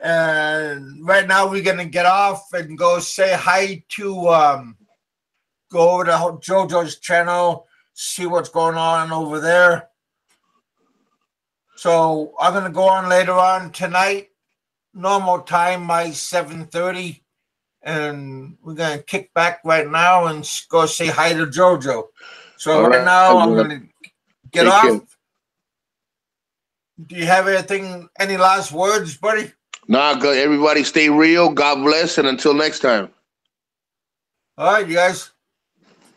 Speaker 1: And right now we're going to get off and go say hi to, go over to JoJo's channel, see what's going on over there. So I'm going to go on later on tonight, normal time, my 7:30. And we're going to kick back right now and go say hi to JoJo. So
Speaker 2: all
Speaker 1: right
Speaker 2: right,
Speaker 1: now I'm going to get
Speaker 2: take
Speaker 1: off.
Speaker 2: care.
Speaker 1: Do you have any last words, buddy?
Speaker 2: Nah, good. Everybody stay real. God bless, and until next time.
Speaker 1: All right, you guys.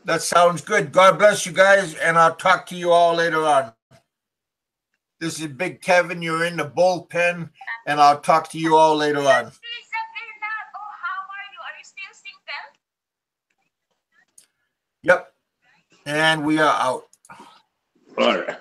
Speaker 1: That sounds good. God bless you guys, and I'll talk to you all later on. This is Big Kevin. You're in the bullpen, and I'll talk to you all later on. Yep. And we are out.
Speaker 2: All right.